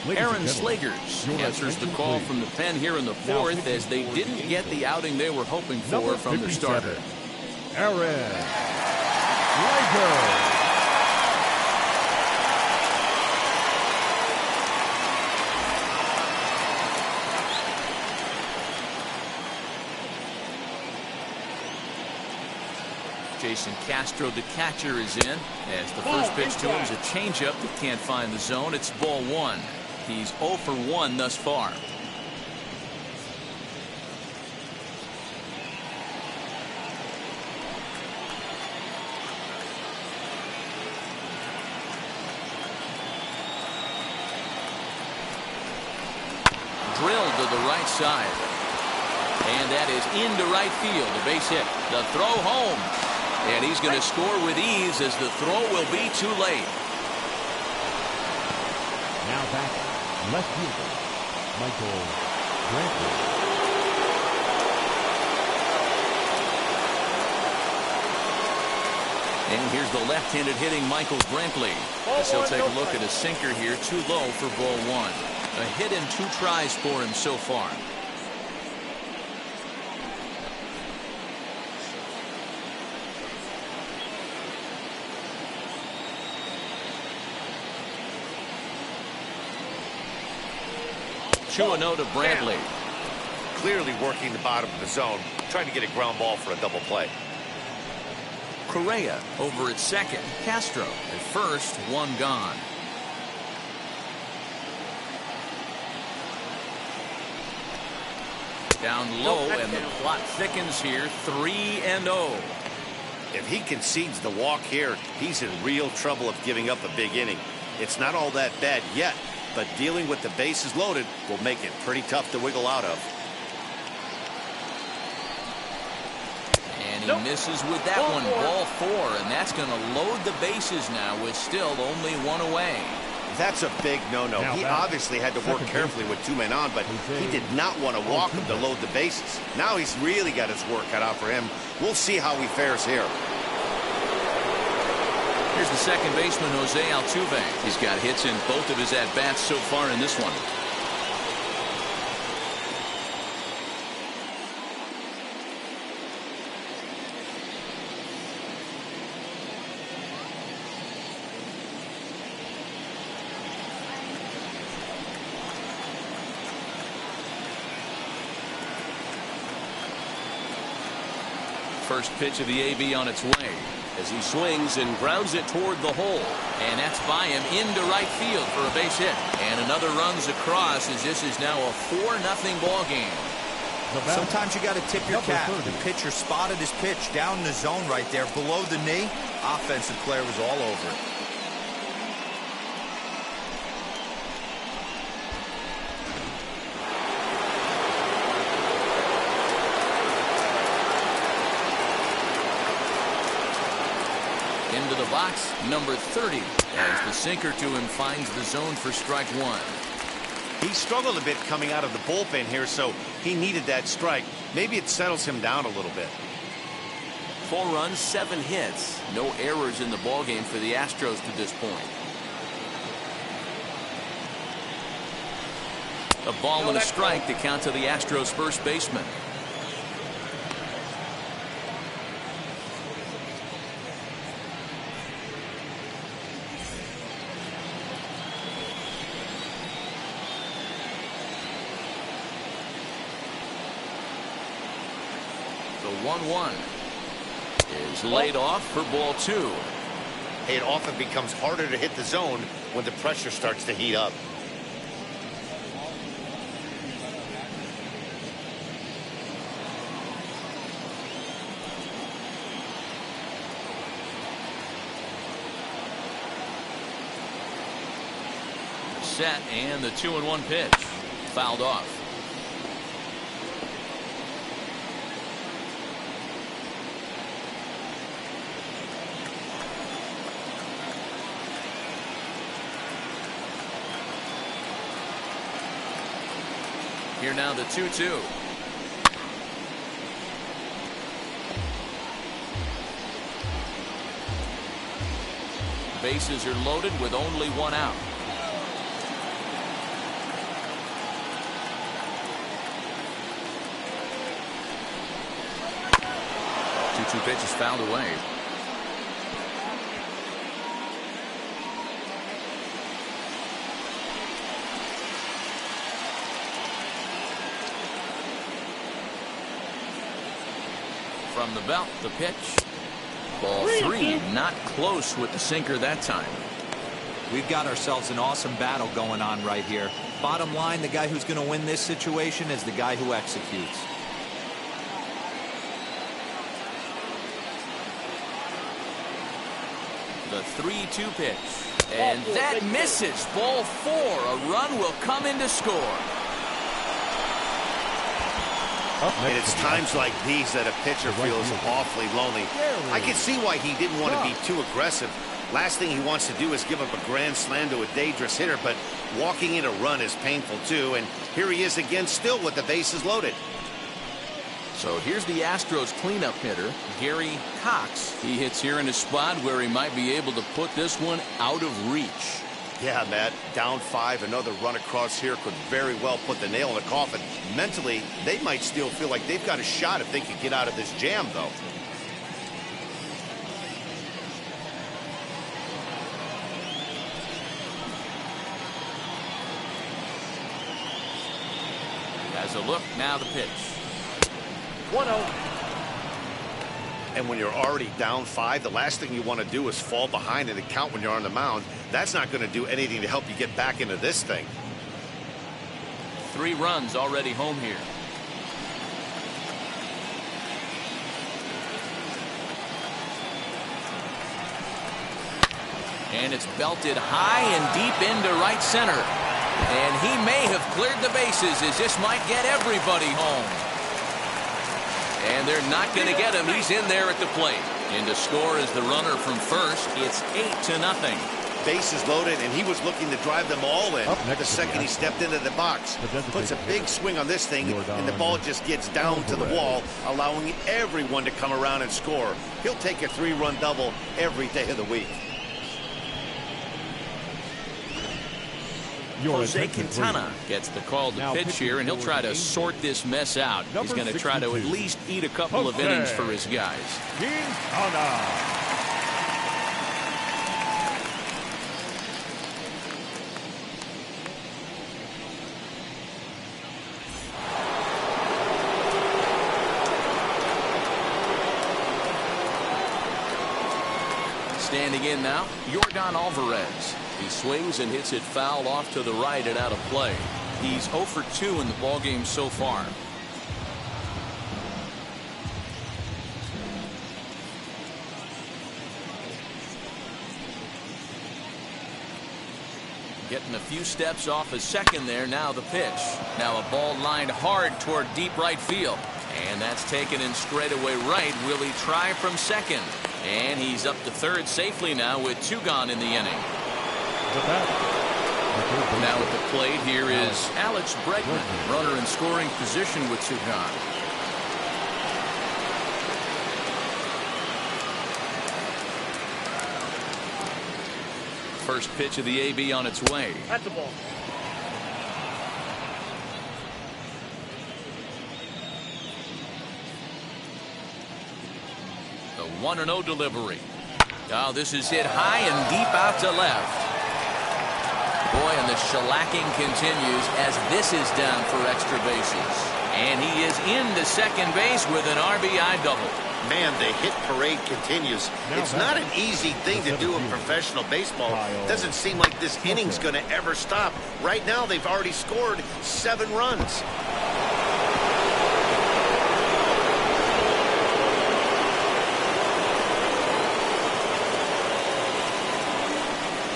Aaron Slegers answers the call from the pen here in the 4th as they didn't get the outing they were hoping for from their starter. Aaron Slegers. Jason Castro, the catcher, is in as the first pitch to him is a changeup that can't find the zone. It's ball 1. He's 0 for 1 thus far. Drilled to the right side. And that is into right field, a base hit. The throw home. And he's going to score with ease as the throw will be too late. Now back, left fielder, Michael Brantley. And here's the left-handed hitting Michael Brantley. As he'll take a look at a sinker here, too low for ball one. A hit in 2 tries for him so far. Two and 0 to Brantley. Clearly working the bottom of the zone, trying to get a ground ball for a double play. Correa over at second. Castro at first, 1 gone. Down low, and the plot thickens here. 3 and 0. If he concedes the walk here, he's in real trouble of giving up a big inning. It's not all that bad yet, but dealing with the bases loaded will make it pretty tough to wiggle out of. And he misses with that one. Ball 4, and that's going to load the bases now with still only 1 away. That's a big no-no. He obviously had to work carefully with 2 men on, but he did not want to walk him to load the bases. Now he's really got his work cut out for him. We'll see how he fares here. Here's the second baseman, Jose Altuve. He's got hits in both of his at-bats so far in this one. First pitch of the AB on its way as he swings and grounds it toward the hole. And that's by him into right field for a base hit. And another runs across as this is now a 4-0 ball game. Sometimes you got to tip your cap. The pitcher spotted his pitch down in the zone right there below the knee. Offensive player was all over it. Into the box, number 30, as the sinker to him finds the zone for strike 1. He struggled a bit coming out of the bullpen here, so he needed that strike. Maybe it settles him down a little bit. 4 runs, 7 hits. No errors in the ballgame for the Astros to this point. A ball and a strike to count to the Astros first baseman. The 1-1 is laid off for ball 2. It often becomes harder to hit the zone when the pressure starts to heat up. Set, and the 2-1 pitch fouled off. Here now the 2-2. Bases are loaded with only 1 out. 2-2 pitch is fouled away. From the belt, the pitch. Ball 3, not close with the sinker that time. We've got ourselves an awesome battle going on right here. Bottom line, the guy who's going to win this situation is the guy who executes. The 3-2 pitch. And that misses. Ball 4. A run will come in to score. And it's times like these that a pitcher feels awfully lonely. I can see why he didn't want to be too aggressive. Last thing he wants to do is give up a grand slam to a dangerous hitter, but walking in a run is painful too. And here he is again, still with the bases loaded. So here's the Astros cleanup hitter, Gary Cox. He hits here in a spot where he might be able to put this one out of reach. Yeah, Matt, down 5, another run across here could very well put the nail in the coffin. Mentally, they might still feel like they've got a shot if they could get out of this jam, though. As a look, now the pitch. 1-0. And when you're already down 5, the last thing you want to do is fall behind in the count when you're on the mound. That's not going to do anything to help you get back into this thing. 3 runs already home here. And it's belted high and deep into right center. And he may have cleared the bases as this might get everybody home. And they're not going to get him. He's in there at the plate. And to score is the runner from first. It's 8-0. Bases loaded, and he was looking to drive them all in the second he stepped into the box. Puts a big swing on this thing, and the ball just gets down to the wall, allowing everyone to come around and score. He'll take a 3-run double every day of the week. Jose Quintana gets the call to pitch here, and he'll try to sort this mess out. He's going to try to at least eat a couple of innings for his guys. Quintana. Standing in now, Yordan Alvarez. He swings and hits it foul off to the right and out of play. He's 0 for 2 in the ballgame so far. Getting a few steps off his second there. Now the pitch. Now a ball lined hard toward deep right field. And that's taken in straightaway right. Will he try from second? And he's up to third safely now with 2 gone in the inning. Now at the plate here is Alex Bregman, runner in scoring position with 2 gone. First pitch of the AB on its way. That's the ball. The 1-0 delivery. Oh, this is hit high and deep out to left. Boy, and the shellacking continues as this is down for extra bases. And he is into second base with an RBI double. Man, the hit parade continues. It's not an easy thing to do in professional baseball. It doesn't seem like this inning's going to ever stop. Right now, they've already scored 7 runs.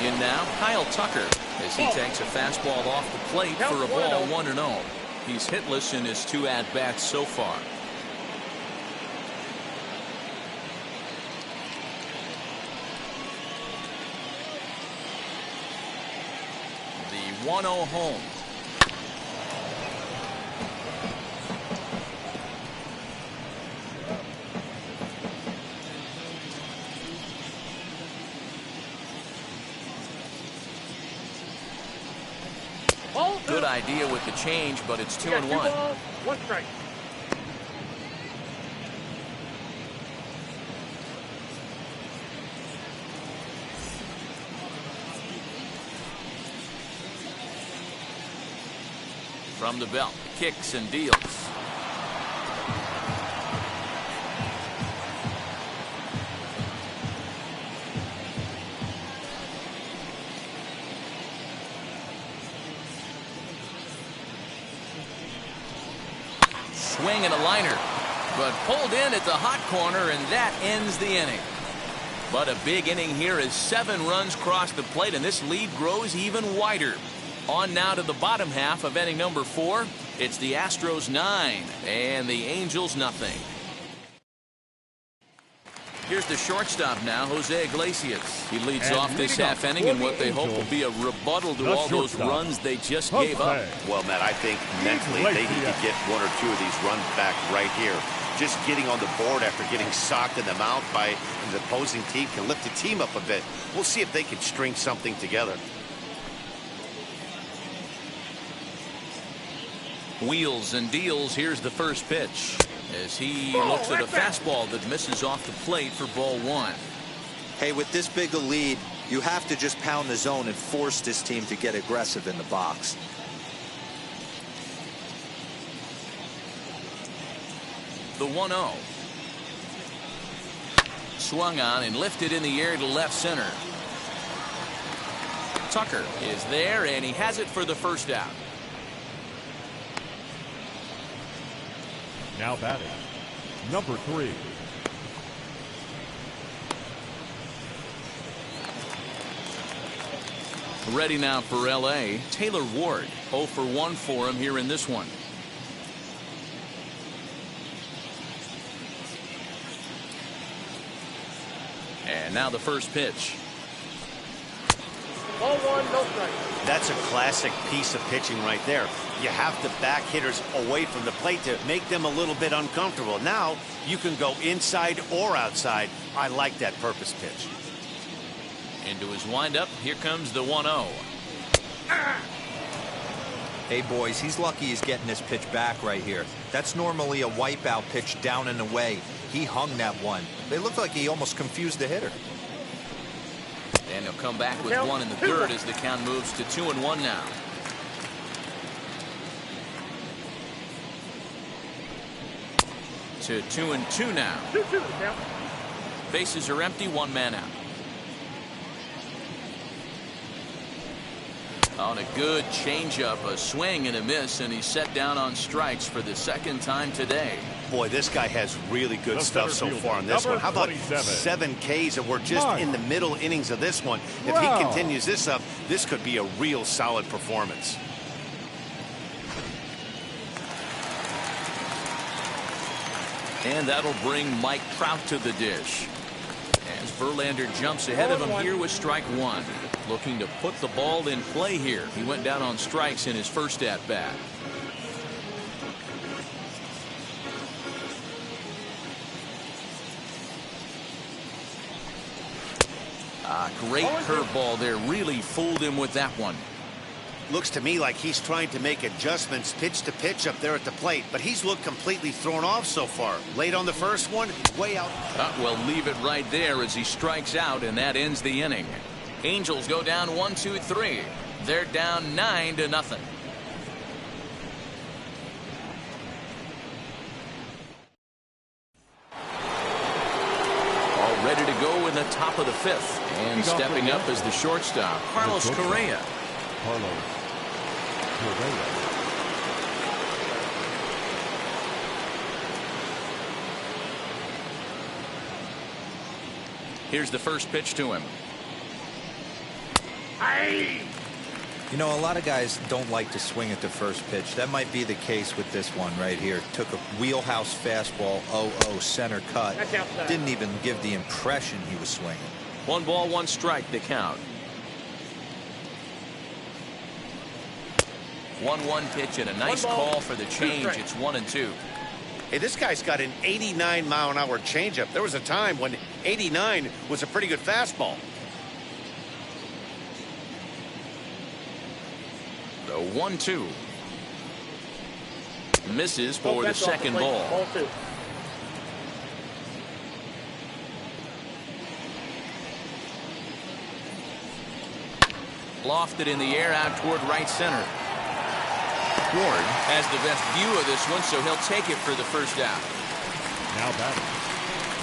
In now, Kyle Tucker, as he takes a fastball off the plate for a ball 1-0. He's hitless in his 2 at-bats so far. The 1-0 home. Good idea with the change, but it's 2-1. 1 strike. From the belt, kicks and deals. Swing and a liner, but pulled in at the hot corner, and that ends the inning. But a big inning here as 7 runs cross the plate, and this lead grows even wider. On now to the bottom half of inning number 4, It's the Astros 9 and the Angels nothing. Here's the shortstop now, Jose Iglesias. He leads off this half inning in what they hope will be a rebuttal to all those runs they just gave up. Well, Matt, I think mentally they need to get one or two of these runs back right here. Just getting on the board after getting socked in the mouth by the opposing team can lift the team up a bit. We'll see if they can string something together. Wheels and deals. Here's the first pitch as he looks at a fastball that misses off the plate for ball 1. Hey, with this big a lead, you have to just pound the zone and force this team to get aggressive in the box. The 1-0. Swung on and lifted in the air to left center. Tucker is there, and he has it for the first out. Now batting, number 3. Ready now for L.A. Taylor Ward. 0 for 1 for him here in this one. And now the first pitch. Ball 1, no strike. That's a classic piece of pitching right there. You have to back hitters away from the plate to make them a little bit uncomfortable. Now you can go inside or outside. I like that purpose pitch. Into his windup. Here comes the 1-0. Hey, boys, he's lucky he's getting this pitch back right here. That's normally a wipeout pitch down and away. He hung that one. They look like he almost confused the hitter. And he'll come back with 1 in the third as the count moves to 2-1 now. To 2-2 now. 2-2 the count. Bases are empty, 1 man out. On a good changeup, a swing and a miss, and he's set down on strikes for the second time today. Boy, this guy has really good stuff so far on this one. How about 7 Ks, and we're just in the middle innings of this one. If he continues this up, this could be a real solid performance. And that'll bring Mike Trout to the dish. As Verlander jumps ahead of him here with strike 1. Looking to put the ball in play here. He went down on strikes in his first at bat. Great curveball there. Really fooled him with that one. Looks to me like he's trying to make adjustments pitch to pitch up there at the plate, but he's looked completely thrown off so far. Late on the first one, way out. Well, leave it right there as he strikes out, and that ends the inning. Angels go down 1-2-3. They're down 9-0. All ready to go in the top of the 5th. And stepping up as the shortstop, Carlos Correa. Here's the first pitch to him. You know, a lot of guys don't like to swing at the first pitch. That might be the case with this one right here. Took a wheelhouse fastball, 0-0 center cut. Didn't even give the impression he was swinging. 1 ball, 1 strike, the count. 1-1 pitch and a nice call for the change. It's 1-2. Hey, this guy's got an 89-mile-an-hour changeup. There was a time when 89 was a pretty good fastball. The 1-2. Misses for the second ball. Ball 2. Lofted in the air out toward right center. Ward has the best view of this one, so he'll take it for the first out. Now batting,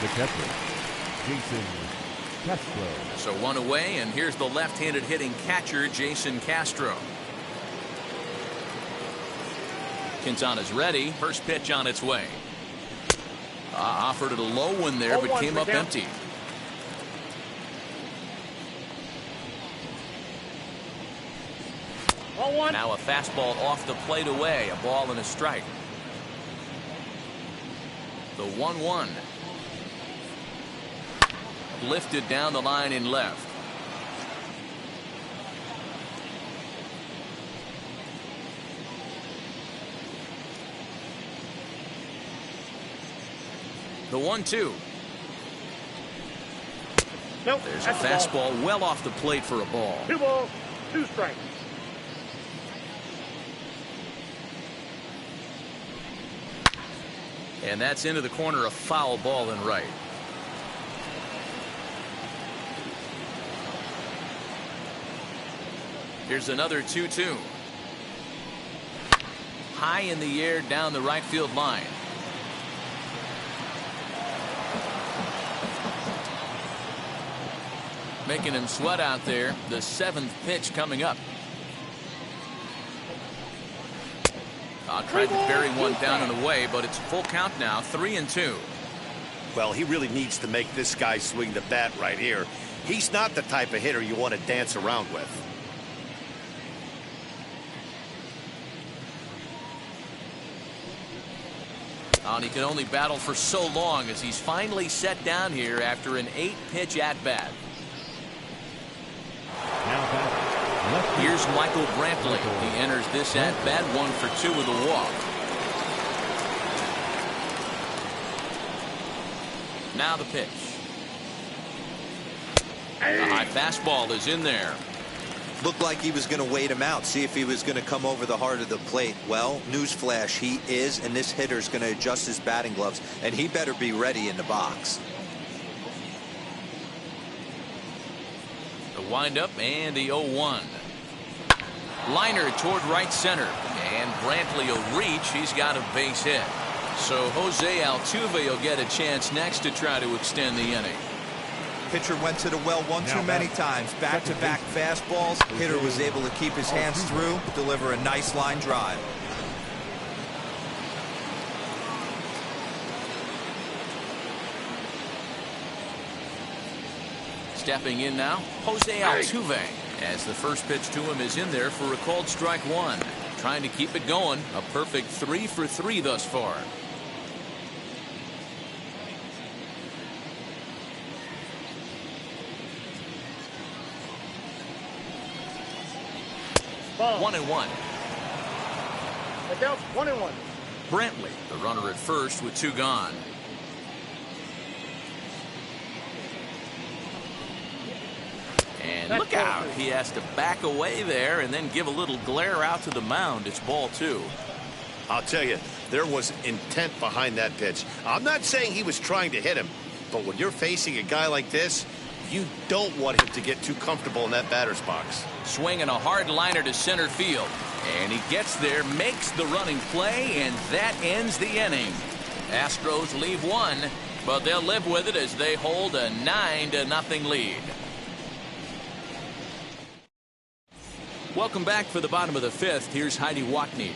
the catcher, Jason Castro. So 1 away, and here's the left-handed hitting catcher, Jason Castro. Quintana's ready. First pitch on its way. Offered it a low one there, but came up empty. Ball one. Now a fastball off the plate away. A ball and a strike. The 1-1. Lifted down the line in left. The 1-2. Nope. There's a fastball well off the plate for a ball. 2 balls, 2 strikes. And that's into the corner, a foul ball and right. Here's another 2-2. High in the air down the right field line. Making him sweat out there. The 7th pitch coming up. Tried to bury one down and away, but it's full count now. 3-2. Well, he really needs to make this guy swing the bat right here. He's not the type of hitter you want to dance around with. And he can only battle for so long as he's finally set down here after an 8-pitch at-bat. Here's Michael Brantley. He enters this at-bat 1 for 2 with a walk. Now the pitch. The high fastball is in there. Looked like he was going to wait him out, see if he was going to come over the heart of the plate. Well, newsflash, he is, and this hitter's going to adjust his batting gloves, and he better be ready in the box. The windup and the 0-1. Liner toward right center, and Brantley will reach. He's got a base hit. So Jose Altuve will get a chance next to try to extend the inning. Pitcher went to the well one too many times. Back-to-back fastballs. Hitter was able to keep his hands through, deliver a nice line drive. Stepping in now, Jose Altuve, as the first pitch to him is in there for a called strike 1. Trying to keep it going. A perfect 3 for 3 thus far. Ball. 1-1. The count's 1-1. Brantley, the runner at first with 2 gone. And look out. He has to back away there and then give a little glare out to the mound. It's ball 2. I'll tell you, there was intent behind that pitch. I'm not saying he was trying to hit him, but when you're facing a guy like this, you don't want him to get too comfortable in that batter's box. Swinging a hard liner to center field. And he gets there, makes the running play, and that ends the inning. Astros leave 1, but they'll live with it as they hold a 9-0 lead. Welcome back for the bottom of the 5th. Here's Heidi Watney.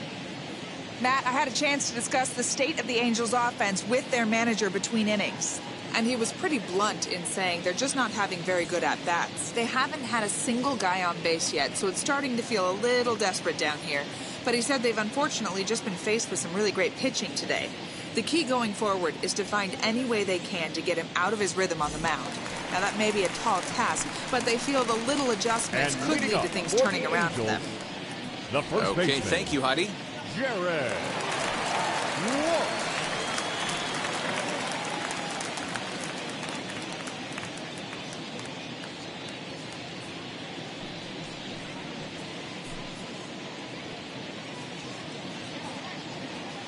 Matt, I had a chance to discuss the state of the Angels offense with their manager between innings. And he was pretty blunt in saying they're just not having very good at-bats. They haven't had a single guy on base yet, so it's starting to feel a little desperate down here. But he said they've unfortunately just been faced with some really great pitching today. The key going forward is to find any way they can to get him out of his rhythm on the mound. Now, that may be a tall task, but they feel the little adjustments could lead to things turning around for them. The first Okay, baseman, thank you, Heidi. Jared Walsh.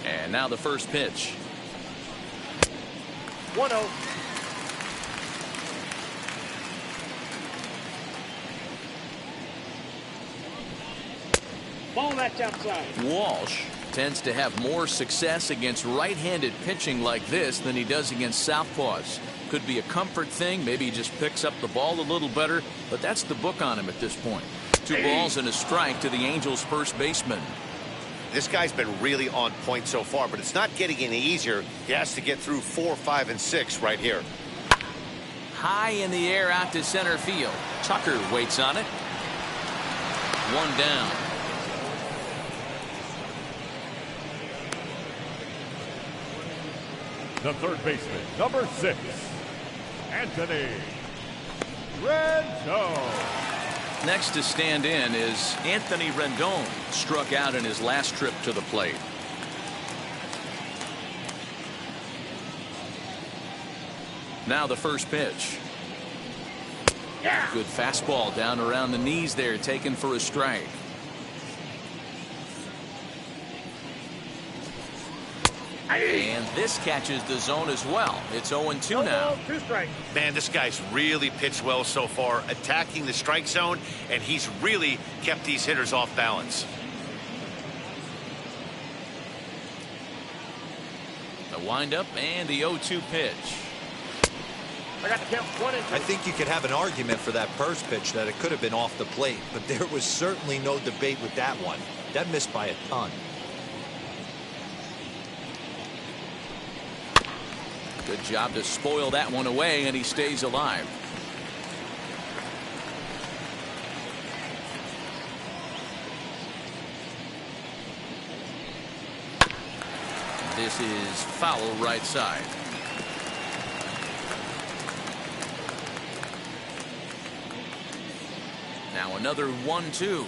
And now the first pitch. 1-0. Ball that's outside. Walsh tends to have more success against right-handed pitching like this than he does against southpaws. Could be a comfort thing. Maybe he just picks up the ball a little better, but that's the book on him at this point. 2 balls and a strike to the Angels' first baseman. This guy's been really on point so far, but it's not getting any easier. He has to get through 4, 5, and 6 right here. High in the air out to center field. Tucker waits on it. 1 down. The third baseman, number 6, Anthony Rendon. Next to stand in is Anthony Rendon, struck out in his last trip to the plate. Now the first pitch. Good fastball down around the knees there, taken for a strike. And this catches the zone as well. It's 0-2 now. 2 strikes. Man, this guy's really pitched well so far, attacking the strike zone, and he's really kept these hitters off balance. The windup and the 0-2 pitch. I got the count 1 and 2. I think you could have an argument for that first pitch that it could have been off the plate, but there was certainly no debate with that one. That missed by a ton. Good job to spoil that one away, and he stays alive. This is foul right side. Now another 1-2.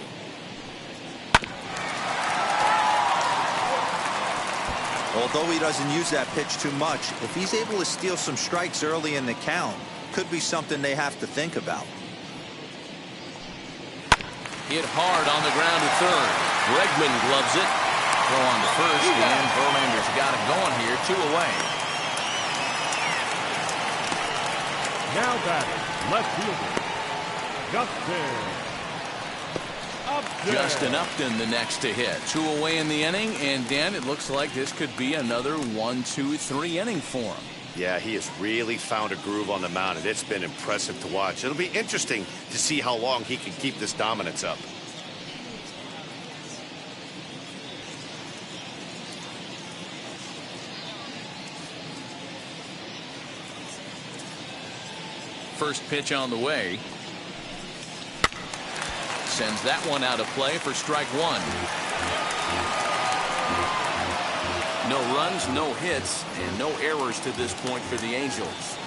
Although he doesn't use that pitch too much, if he's able to steal some strikes early in the count, could be something they have to think about. Hit hard on the ground to third. Bregman gloves it. Throw on to first, and Verlander's got it going here, 2 away. Now batting, left fielder, Justin Upton the next to hit. 2 away in the inning, and Dan, it looks like this could be another 1-2-3 inning for him. Yeah, he has really found a groove on the mound, and it's been impressive to watch. It'll be interesting to see how long he can keep this dominance up. First pitch on the way. Sends that one out of play for strike 1. No runs, no hits, and no errors to this point for the Angels.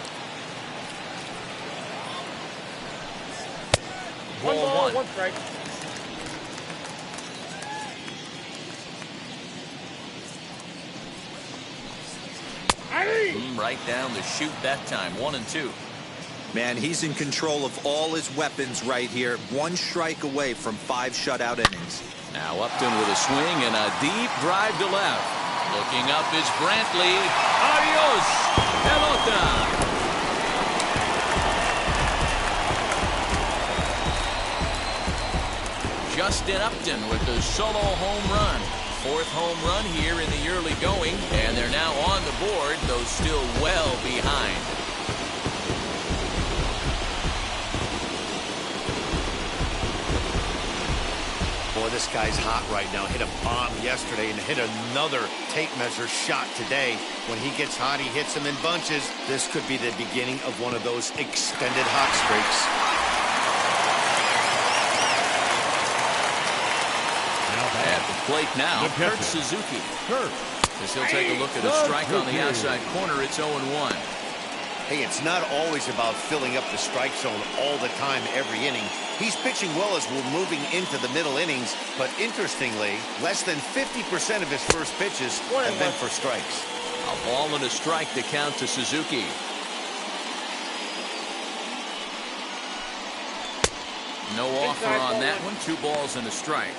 Ball 1 strike. Right down the chute that time, 1-2. Man, he's in control of all his weapons right here. 1 strike away from 5 shutout innings. Now Upton with a swing and a deep drive to left. Looking up is Brantley. Adios, pelota. Justin Upton with the solo home run. 4th home run here in the early going, and they're now on the board, though still well behind. Boy, this guy's hot right now. Hit a bomb yesterday and hit another tape measure shot today. When he gets hot, he hits them in bunches. This could be the beginning of one of those extended hot streaks. At the plate now, Kurt Suzuki. As he'll take a look at a strike on the outside corner, it's 0-1. Hey, it's not always about filling up the strike zone all the time, every inning. He's pitching well as we're moving into the middle innings, but interestingly, less than 50% of his first pitches have been for strikes. A ball and a strike to count to Suzuki. No offer on that one. 2 balls and a strike.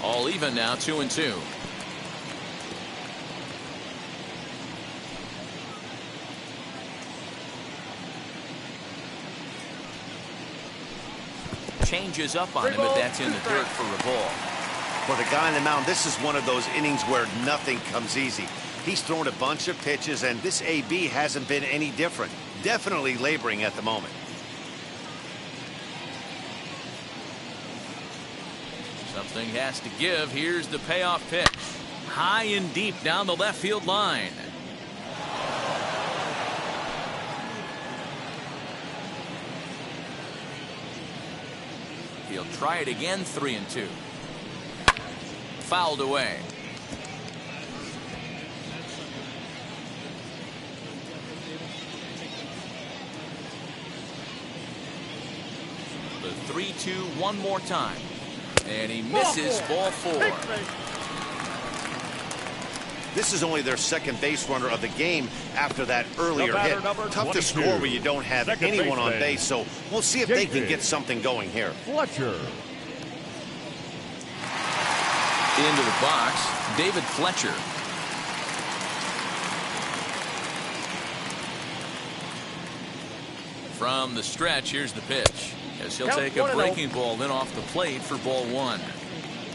All even now, 2-2. Changes up on him, but that's in the dirt for a ball. For the guy on the mound, this is one of those innings where nothing comes easy. He's thrown a bunch of pitches, and this AB hasn't been any different. Definitely laboring at the moment. Something has to give. Here's the payoff pitch. High and deep down the left field line. He'll try it again, 3-2. Fouled away. The 3-2 one more time. And he misses ball 4. This is only their second base runner of the game after that earlier hit. Tough to score when you don't have anyone on base, so we'll see if they can get something going here. Fletcher. Into the box, David Fletcher. From the stretch, here's the pitch. As he'll take a breaking ball in off the plate for ball 1.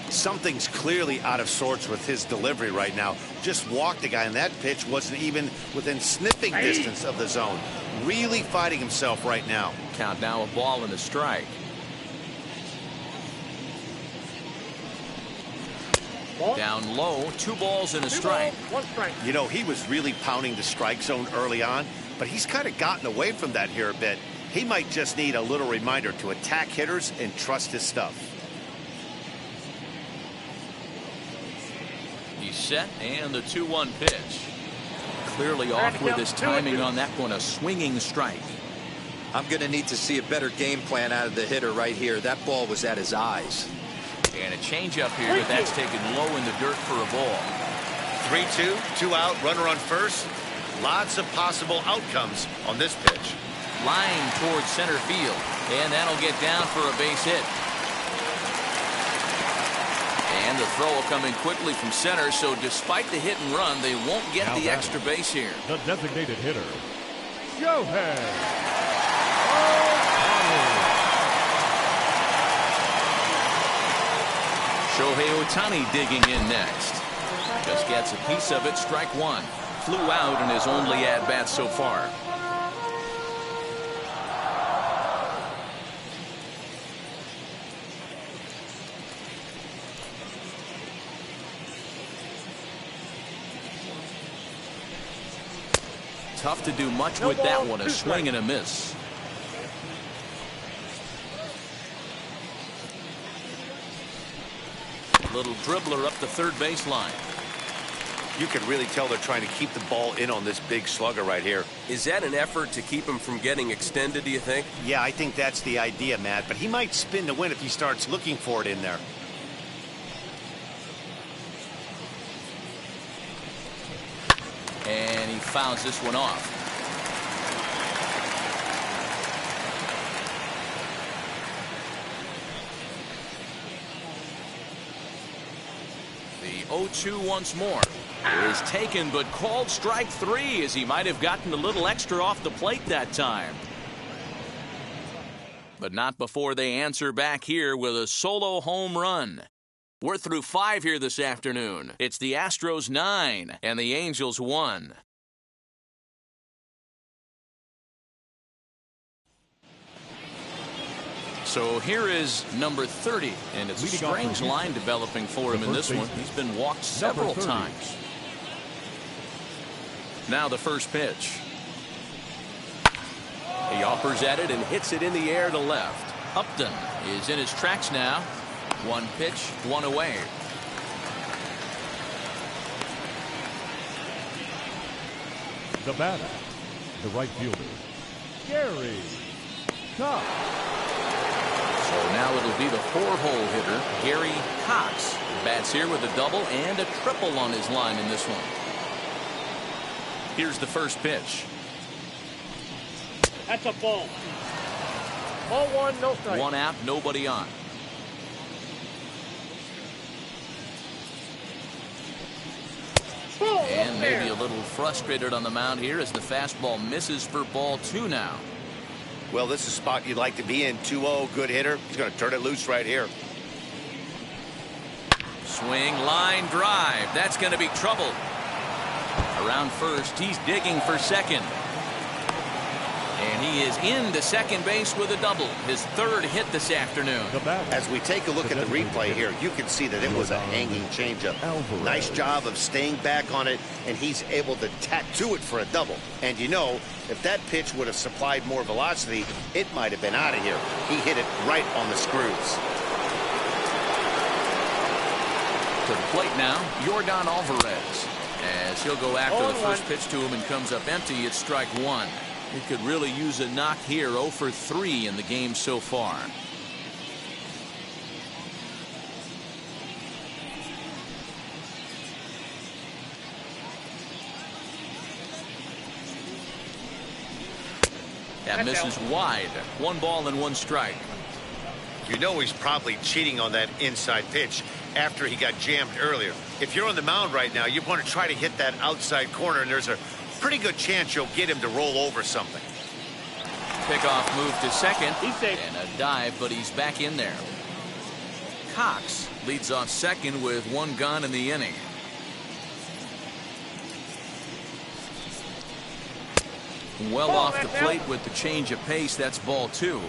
Something's clearly out of sorts with his delivery right now. Just walked the guy, and that pitch wasn't even within sniffing distance of the zone. Really fighting himself right now. Count now, a ball and a strike. Down low, 2 balls and a strike. 1 strike. You know, he was really pounding the strike zone early on, but he's kind of gotten away from that here a bit. He might just need a little reminder to attack hitters and trust his stuff. He's set, and the 2-1 pitch. Clearly off with his timing on that one, a swinging strike. I'm going to need to see a better game plan out of the hitter right here. That ball was at his eyes. And a changeup here, but that's taken low in the dirt for a ball. 3-2, 2 out, runner on first. Lots of possible outcomes on this pitch. Line towards center field, and that'll get down for a base hit. And the throw coming quickly from center, so despite the hit and run, they won't get the extra base here. The designated hitter, Shohei. Shohei Ohtani digging in next. Just gets a piece of it, strike 1. Flew out in his only at-bat so far. Tough to do much with that one, a swing and a miss. Little dribbler up the third baseline. You can really tell they're trying to keep the ball in on this big slugger right here. Is that an effort to keep him from getting extended, do you think? Yeah, I think that's the idea, Matt, but he might spin to win if he starts looking for it in there. And he fouls this one off. The 0-2 once more is taken, but called strike 3, as he might have gotten a little extra off the plate that time. But not before they answer back here with a solo home run. We're through 5 here this afternoon. It's the Astros 9 and the Angels 1. So here is number 30, and it's a strange line developing for him in this one. He's been walked several times. Now the first pitch. He offers at it and hits it in the air to left. Upton is in his tracks now. 1 pitch, 1 away. The batter, the right fielder, Gary Cox. So now it'll be the 4-hole hitter, Gary Cox. Bats here with a double and a triple on his line in this one. Here's the first pitch. That's a ball. Ball 1, no strike. 1 out, nobody on. And maybe a little frustrated on the mound here as the fastball misses for ball 2 now. Well, this is a spot you'd like to be in. 2-0, good hitter. He's going to turn it loose right here. Swing, line drive. That's going to be trouble. Around first, he's digging for second. And He is into second base with a double, his third hit this afternoon. As we take a look at the replay here, you can see that it was a hanging changeup. Nice job of staying back on it, and he's able to tattoo it for a double. And you know, if that pitch would have supplied more velocity, it might have been out of here. He hit it right on the screws. To the plate now, Yordan Alvarez. As he'll go after the first pitch to him and comes up empty, it's strike one. He could really use a knock here. 0 for 3 in the game so far. That misses wide. 1 ball and 1 strike. You know he's probably cheating on that inside pitch after he got jammed earlier. If you're on the mound right now, you want to try to hit that outside corner, and there's a pretty good chance you'll get him to roll over something. Pickoff move to second. And a dive, but he's back in there. Cox leads off second with 1 gone in the inning. Well off the plate with the change of pace. That's ball 2.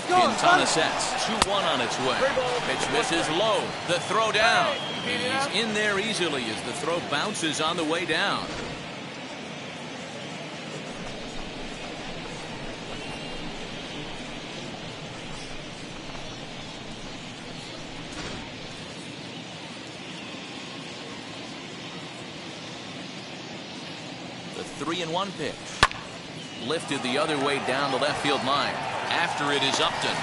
Quintana sets. 2-1 on its way. Pitch misses low. The throw down. He's in there easily as the throw bounces on the way down. The 3-1 pitch. Lifted the other way down the left field line. After it is Upton.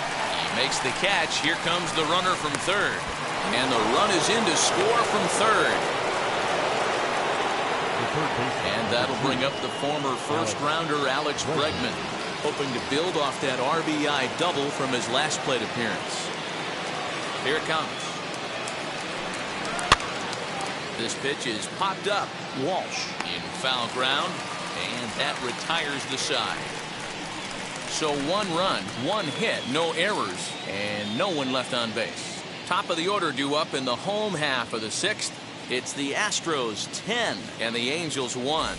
He makes the catch. Here comes the runner from third. And the run is in to score from third. And that'll bring up the former first-rounder Alex Bregman, hoping to build off that RBI double from his last plate appearance. Here it comes. This pitch is popped up. Walsh in foul ground, and that retires the side. So 1 run, 1 hit, no errors, and no one left on base. Top of the order due up in the home half of the 6th. It's the Astros 10 and the Angels 1.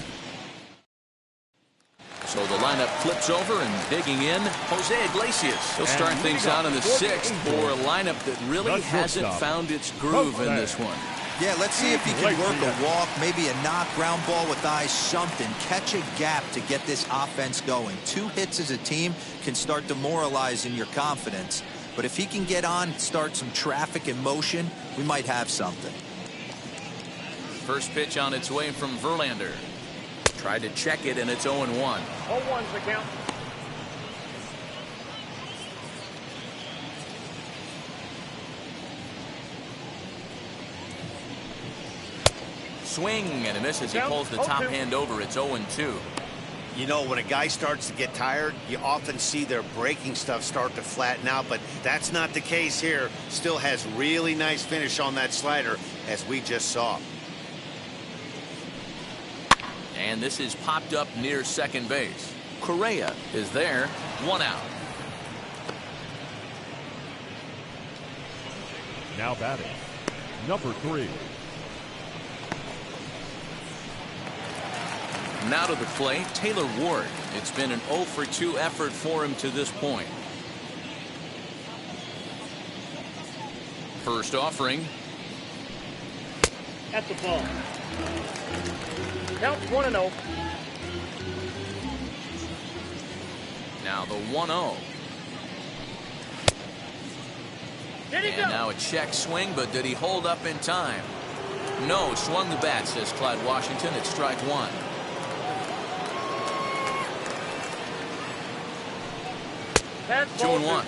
So the lineup flips over, and digging in, Jose Iglesias. He'll start things out in the 6th for a lineup that really hasn't found its groove in this one. Yeah, let's see if he can work a walk, maybe a knock, ground ball with eyes, something. Catch a gap to get this offense going. 2 hits as a team can start demoralizing your confidence. But if he can get on, start some traffic in motion, we might have something. First pitch on its way from Verlander. Tried to check it, and it's 0-1. 0-1's the count. Swing and a miss as he pulls the top hand over. It's 0-2. You know, when a guy starts to get tired, you often see their breaking stuff start to flatten out, but that's not the case here. Still has really nice finish on that slider, as we just saw. And this is popped up near second base. Correa is there. 1 out. Now batting, number 3. Now to the plate, Taylor Ward. It's been an 0 for 2 effort for him to this point. First offering. That's the ball. Count 1-0. Now the 1-0. And now a check swing, but did he hold up in time? No, swung the bat, says Clyde Washington. It's strike 1. That's 2-1.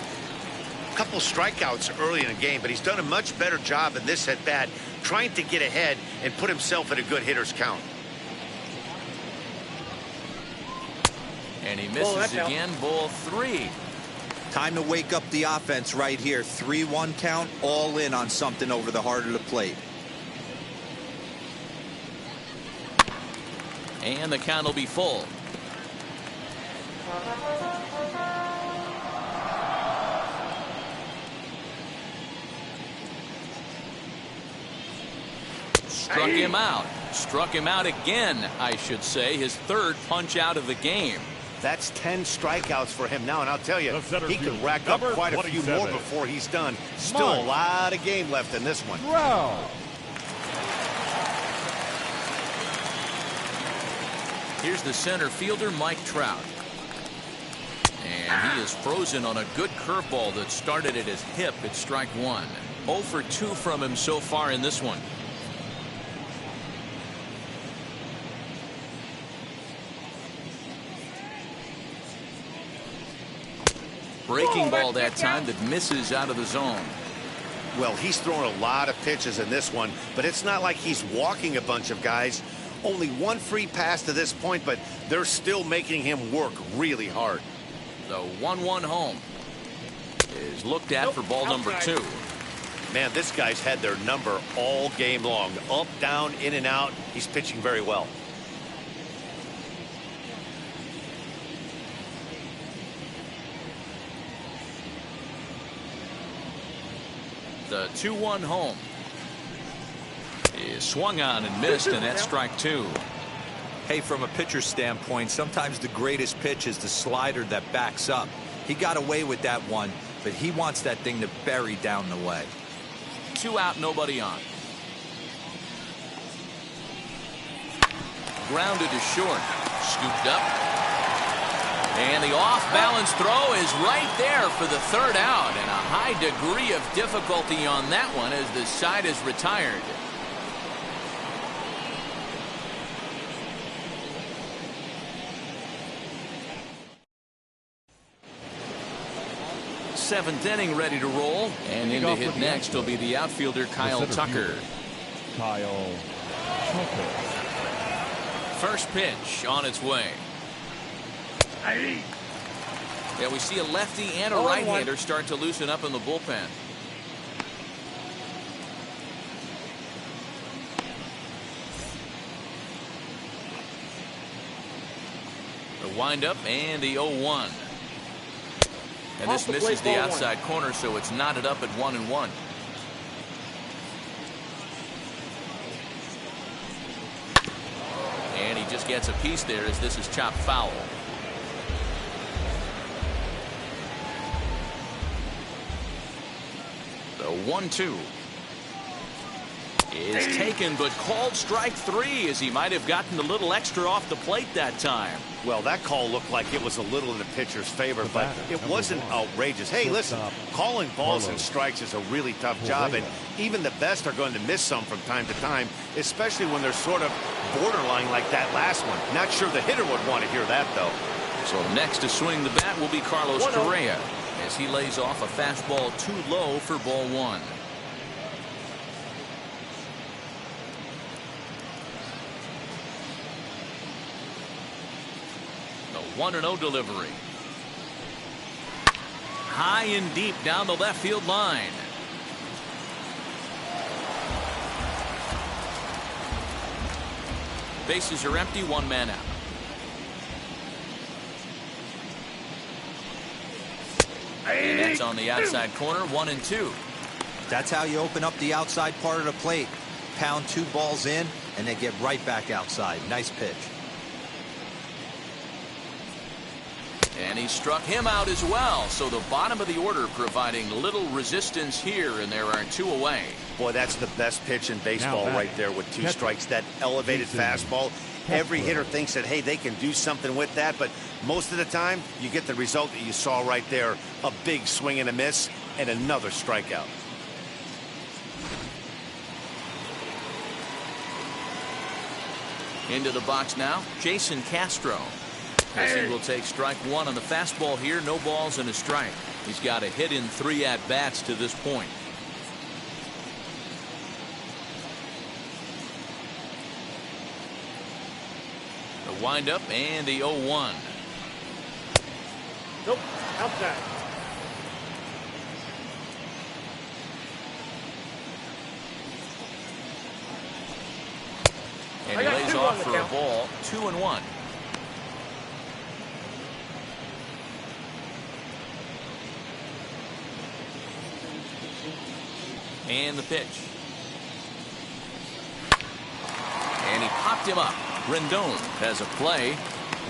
A couple strikeouts early in the game, but he's done a much better job in this at bat, trying to get ahead and put himself in a good hitter's count. And he misses again. Ball 3. Time to wake up the offense right here. 3-1 count, all in on something over the heart of the plate. And the count will be full. Struck him out. Struck him out again, I should say. His third punch out of the game. That's 10 strikeouts for him now, and I'll tell you, he could rack up quite a few more before he's done. Still a lot of game left in this one. Here's the center fielder, Mike Trout. And he is frozen on a good curveball that started at his hip at strike one. 0 for 2 from him so far in this one. Breaking ball that time that misses out of the zone. Well, he's thrown a lot of pitches in this one, but it's not like he's walking a bunch of guys. Only one free pass to this point, but they're still making him work really hard. The 1-1 home is looked at for ball number 2. Man, this guy's had their number all game long. Up, down, in and out. He's pitching very well. The 2-1 home is swung on and missed, and that's strike 2. Hey, from a pitcher's standpoint, sometimes the greatest pitch is the slider that backs up. He got away with that one, but he wants that thing to bury down the way. 2 out, nobody on. Grounded to short. Scooped up. And the off-balance throw is right there for the 3rd out, and a high degree of difficulty on that one as the side is retired. Seventh inning ready to roll, and in to hit next will be the outfielder Kyle Tucker. First pitch on its way. Yeah, we see a lefty and a right-hander start to loosen up in the bullpen. The windup and the 0-1. And this misses the outside corner, so it's knotted up at 1-1. And he just gets a piece there as this is chopped foul. The 1-2 is taken, but called strike 3 as he might have gotten a little extra off the plate that time. Well, that call looked like it was a little in the pitcher's favor, but it wasn't outrageous. Hey, listen, calling balls and strikes is a really tough job, and even the best are going to miss some from time to time, especially when they're sort of borderline like that last one. Not sure the hitter would want to hear that, though. So next to swing the bat will be Carlos Correa as he lays off a fastball too low for ball 1. The 1-0 delivery. High and deep down the left field line. Bases are empty, 1 man out. And that's on the outside corner, 1-2. That's how you open up the outside part of the plate. Pound 2 balls in, and they get right back outside. Nice pitch. And he struck him out as well. So the bottom of the order providing little resistance here, and there are 2 away. Boy, that's the best pitch in baseball right there with 2 strikes. That elevated fastball. Every hitter thinks that, hey, they can do something with that, but most of the time you get the result that you saw right there. A big swing and a miss and another strikeout. Into the box now, Jason Castro. As he will take strike 1 on the fastball here. No balls and a strike. He's got a hit in 3 at-bats to this point. The windup and the 0-1. Nope, outside. And he lays off for a ball, 2-1. And the pitch. he popped him up. Rendon has a play.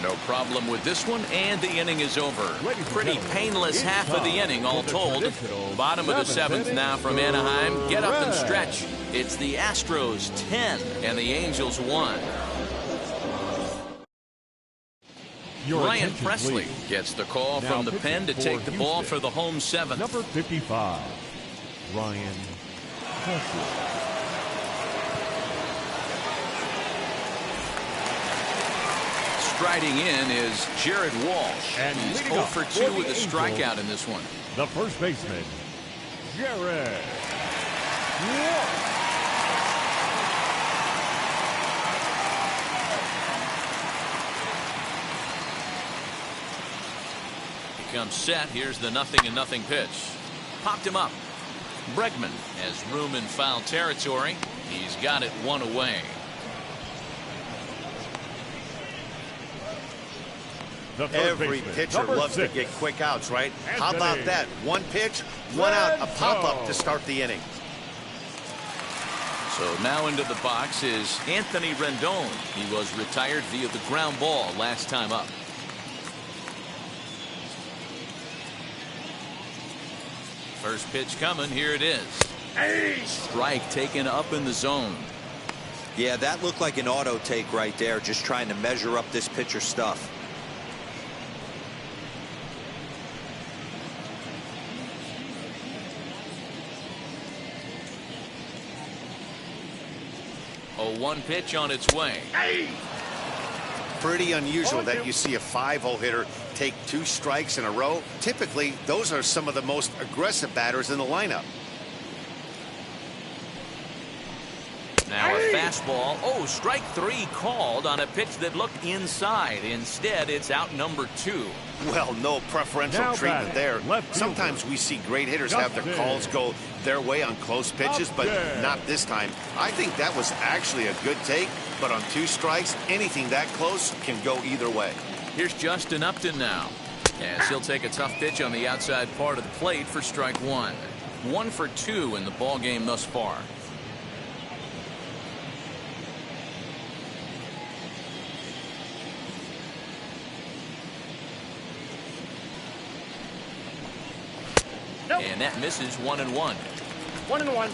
No problem with this one, and the inning is over. Pretty painless half of the inning, all told. Bottom of the seventh now from Anaheim. Get up and stretch. It's the Astros 10 and the Angels 1. Ryan Presley gets the call from the pen to take the ball for the home seventh. Number 55, Ryan Presley. Striding in is Jared Walsh. And he's 0 for 2 with a strikeout in this one. The first baseman, Jared Walsh. He comes set. Here's the 0-0 pitch. Popped him up. Bregman has room in foul territory. He's got it one away. Every pitcher loves to get quick outs, right? How about that? One pitch, one out, a pop-up to start the inning. So now into the box is Anthony Rendon. He was retired via the ground ball last time up. First pitch coming. Here it is. Strike taken up in the zone. Yeah, that looked like an auto take right there, just trying to measure up this pitcher's stuff. A 1 pitch on its way. Pretty unusual that you see a 5-0 hitter take 2 strikes in a row. Typically, those are some of the most aggressive batters in the lineup. Now a fastball. Oh, strike 3 called on a pitch that looked inside. Instead, it's out number 2. Well, no preferential treatment there. Sometimes we see great hitters have their calls go their way on close pitches, but not this time. I think that was actually a good take, but on 2 strikes, anything that close can go either way. Here's Justin Upton now, as he'll take a tough pitch on the outside part of the plate for strike 1. 1 for 2 in the ball game thus far. And that misses 1-1. 1-1.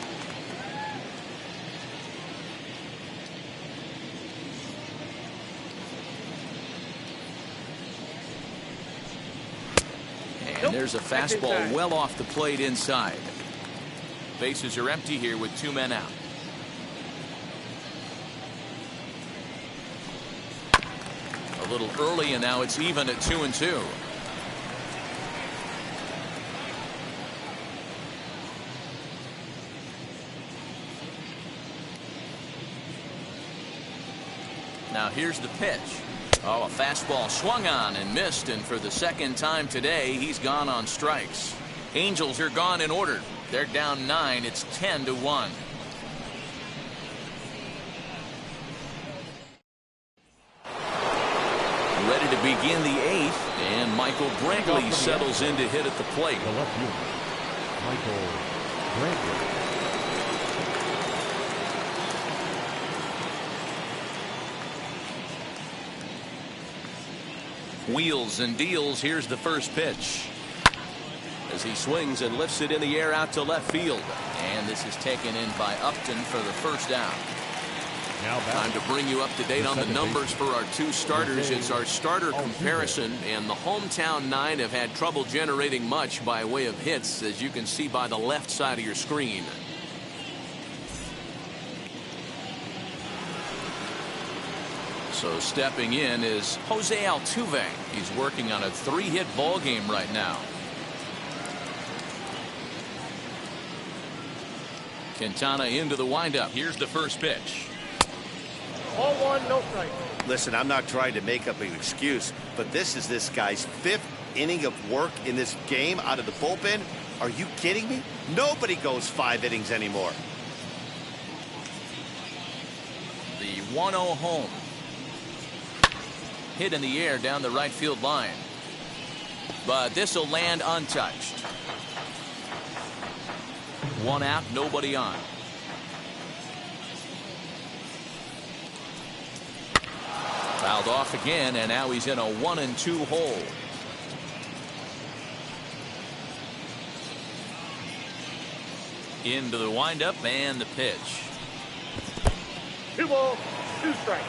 And there's a fastball well off the plate inside. Bases are empty here with 2 men out. A little early, and now it's even at 2-2. Now here's the pitch. Oh, a fastball swung on and missed, and for the second time today, he's gone on strikes. Angels are gone in order. They're down 9. It's 10-1. Ready to begin the 8th, and Michael Brantley settles in to hit at the plate. The left fielder, Michael Brantley. Wheels and deals. Here's the first pitch. As he swings and lifts it in the air out to left field. And this is taken in by Upton for the first out. Time to bring you up to date on the numbers for our 2 starters. It's our starter comparison, and the hometown 9 have had trouble generating much by way of hits, as you can see by the left side of your screen. So stepping in is Jose Altuve. He's working on a 3-hit ball game right now. Quintana into the windup. Here's the first pitch. 0-1, no strike. Listen, I'm not trying to make up an excuse, but this is this guy's 5th inning of work in this game out of the bullpen. Are you kidding me? Nobody goes 5 innings anymore. The 1-0 home. Hit in the air down the right field line. But this will land untouched. 1 out, nobody on. Fouled off again, and now he's in a 1-2 hole. Into the windup and the pitch. 2 balls, 2 strikes.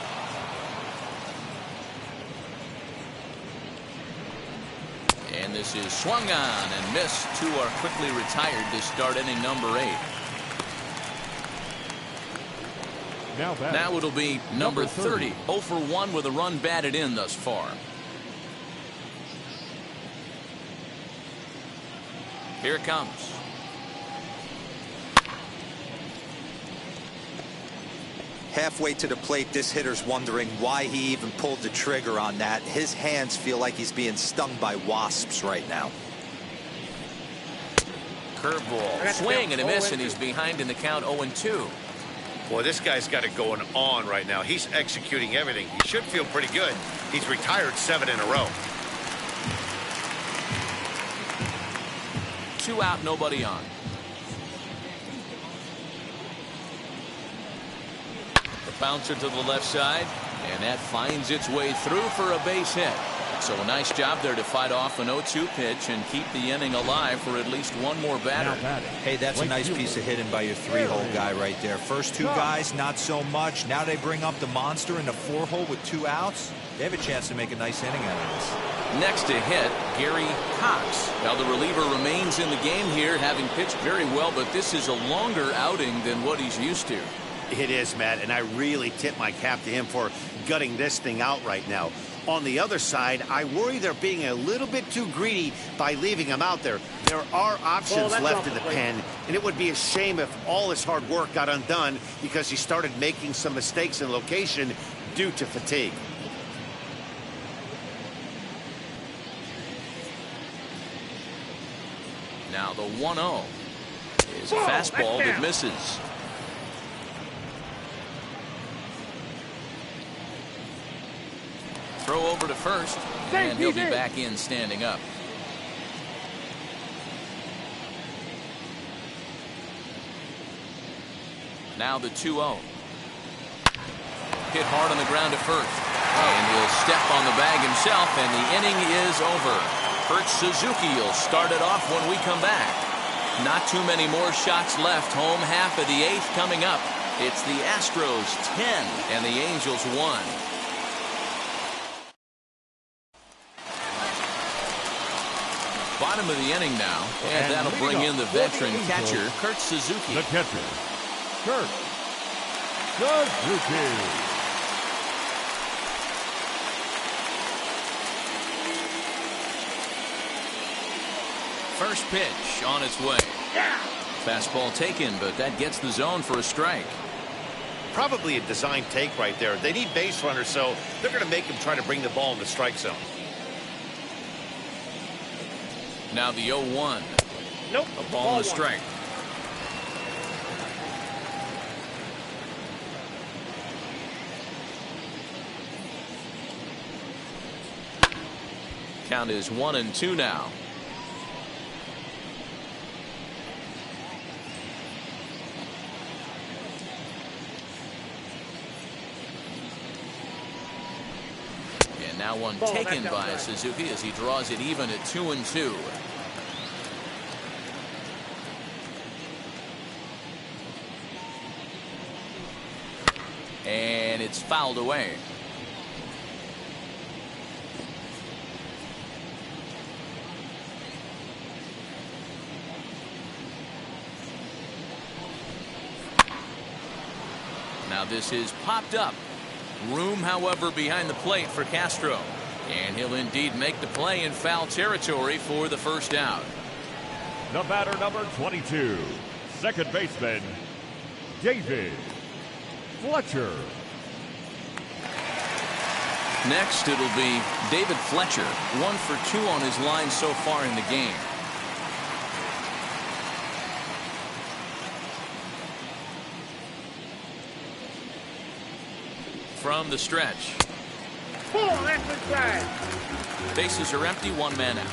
And this is swung on and missed. 2 are quickly retired to start inning number 8. Now it'll be number 30. 0 for 1 with a run batted in thus far. Here it comes. Halfway to the plate, this hitter's wondering why he even pulled the trigger on that. His hands feel like he's being stung by wasps right now. Curveball, swing and a miss, and he's behind in the count 0-2. Boy, this guy's got it going on right now. He's executing everything. He should feel pretty good. He's retired 7 in a row. 2 out, nobody on. The bouncer to the left side, and that finds its way through for a base hit. So a nice job there to fight off an 0-2 pitch and keep the inning alive for at least one more batter. Hey, that's a nice piece of hitting by your 3-hole guy right there. First 2 guys, not so much. Now they bring up the monster in the 4-hole with 2 outs. They have a chance to make a nice inning out of this. Next to hit, Gary Cox. Now the reliever remains in the game here, having pitched very well, but this is a longer outing than what he's used to. It is, Matt, and I really tip my cap to him for gutting this thing out right now. On the other side, I worry they're being a little bit too greedy by leaving him out there. There are options left in the pen, and it would be a shame if all his hard work got undone because he started making some mistakes in location due to fatigue. Now the 1-0 is a fastball that misses. Throw over to first, and he'll be back in standing up. Now the 2-0. Hit hard on the ground to first. And he'll step on the bag himself, and the inning is over. Kurt Suzuki will start it off when we come back. Not too many more shots left. Home half of the 8th coming up. It's the Astros 10 and the Angels 1. Bottom of the inning now, and that'll bring in the veteran catcher, Kurt Suzuki. The catcher, Kurt Suzuki. First pitch on its way. Fastball taken, but that gets the zone for a strike. Probably a design take right there. They need base runners, so they're going to make him try to bring the ball in the strike zone. Now the 0-1. Nope. A ball and a strike. Count is 1-2 now. And now one taken by Suzuki as he draws it even at 2-2. And it's fouled away. Now this is popped up. Room, however, behind the plate for Castro. And he'll indeed make the play in foul territory for the first out. The batter, number 22, second baseman, David Fletcher. Next, it'll be David Fletcher. 1 for 2 on his line so far in the game. From the stretch. Bases are empty, 1 man out.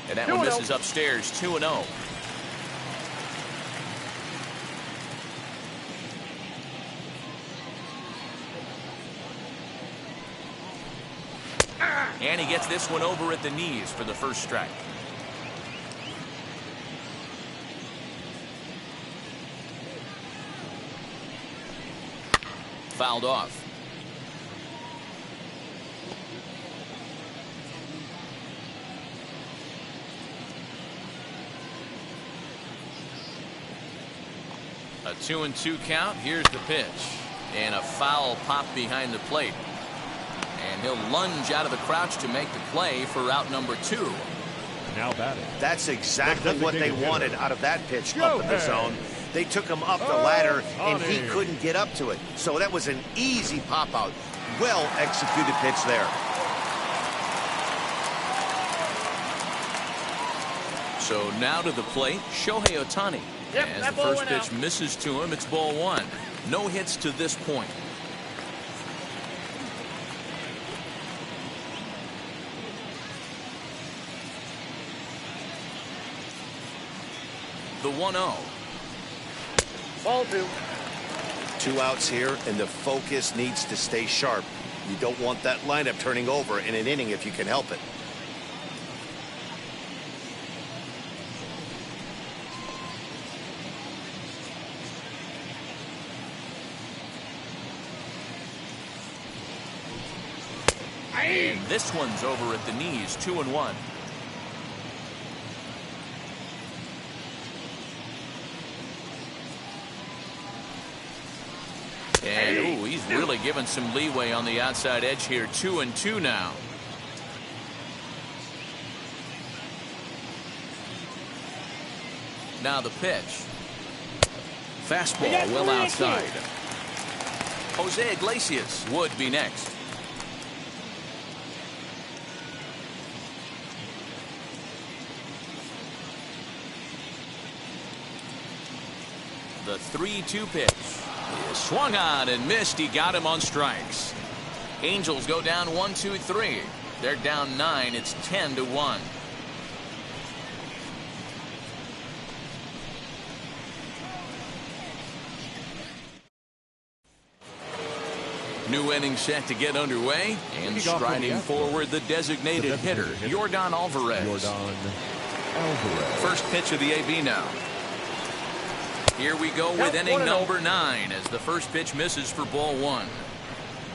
And that one misses upstairs, 2-0. And he gets this one over at the knees for the first strike. Fouled off. A 2-2 count. Here's the pitch. And a foul pop behind the plate. And he'll lunge out of the crouch to make the play for out number 2. Now batting. That's exactly what they wanted out of that pitch up in the zone. They took him up the ladder, and he couldn't get up to it. So that was an easy pop-out. Well-executed pitch there. So now to the plate, Shohei Ohtani. As the first pitch misses to him, it's ball 1. No hits to this point. The 1-0. Ball 2. 2 outs here, and the focus needs to stay sharp. You don't want that lineup turning over in an inning if you can help it. And this one's over at the knees, 2-1. And ooh, he's really given some leeway on the outside edge here. 2-2 now. Now the pitch. Fastball well outside. Jose Iglesias would be next. The 3-2 pitch is swung on and missed. He got him on strikes. Angels go down 1-2-3. They're down 9. It's 10-1. New inning set to get underway, and striding forward the designated hitter, Yordan Alvarez. First pitch of the AB now. Here we go with inning number 9 as the first pitch misses for ball 1.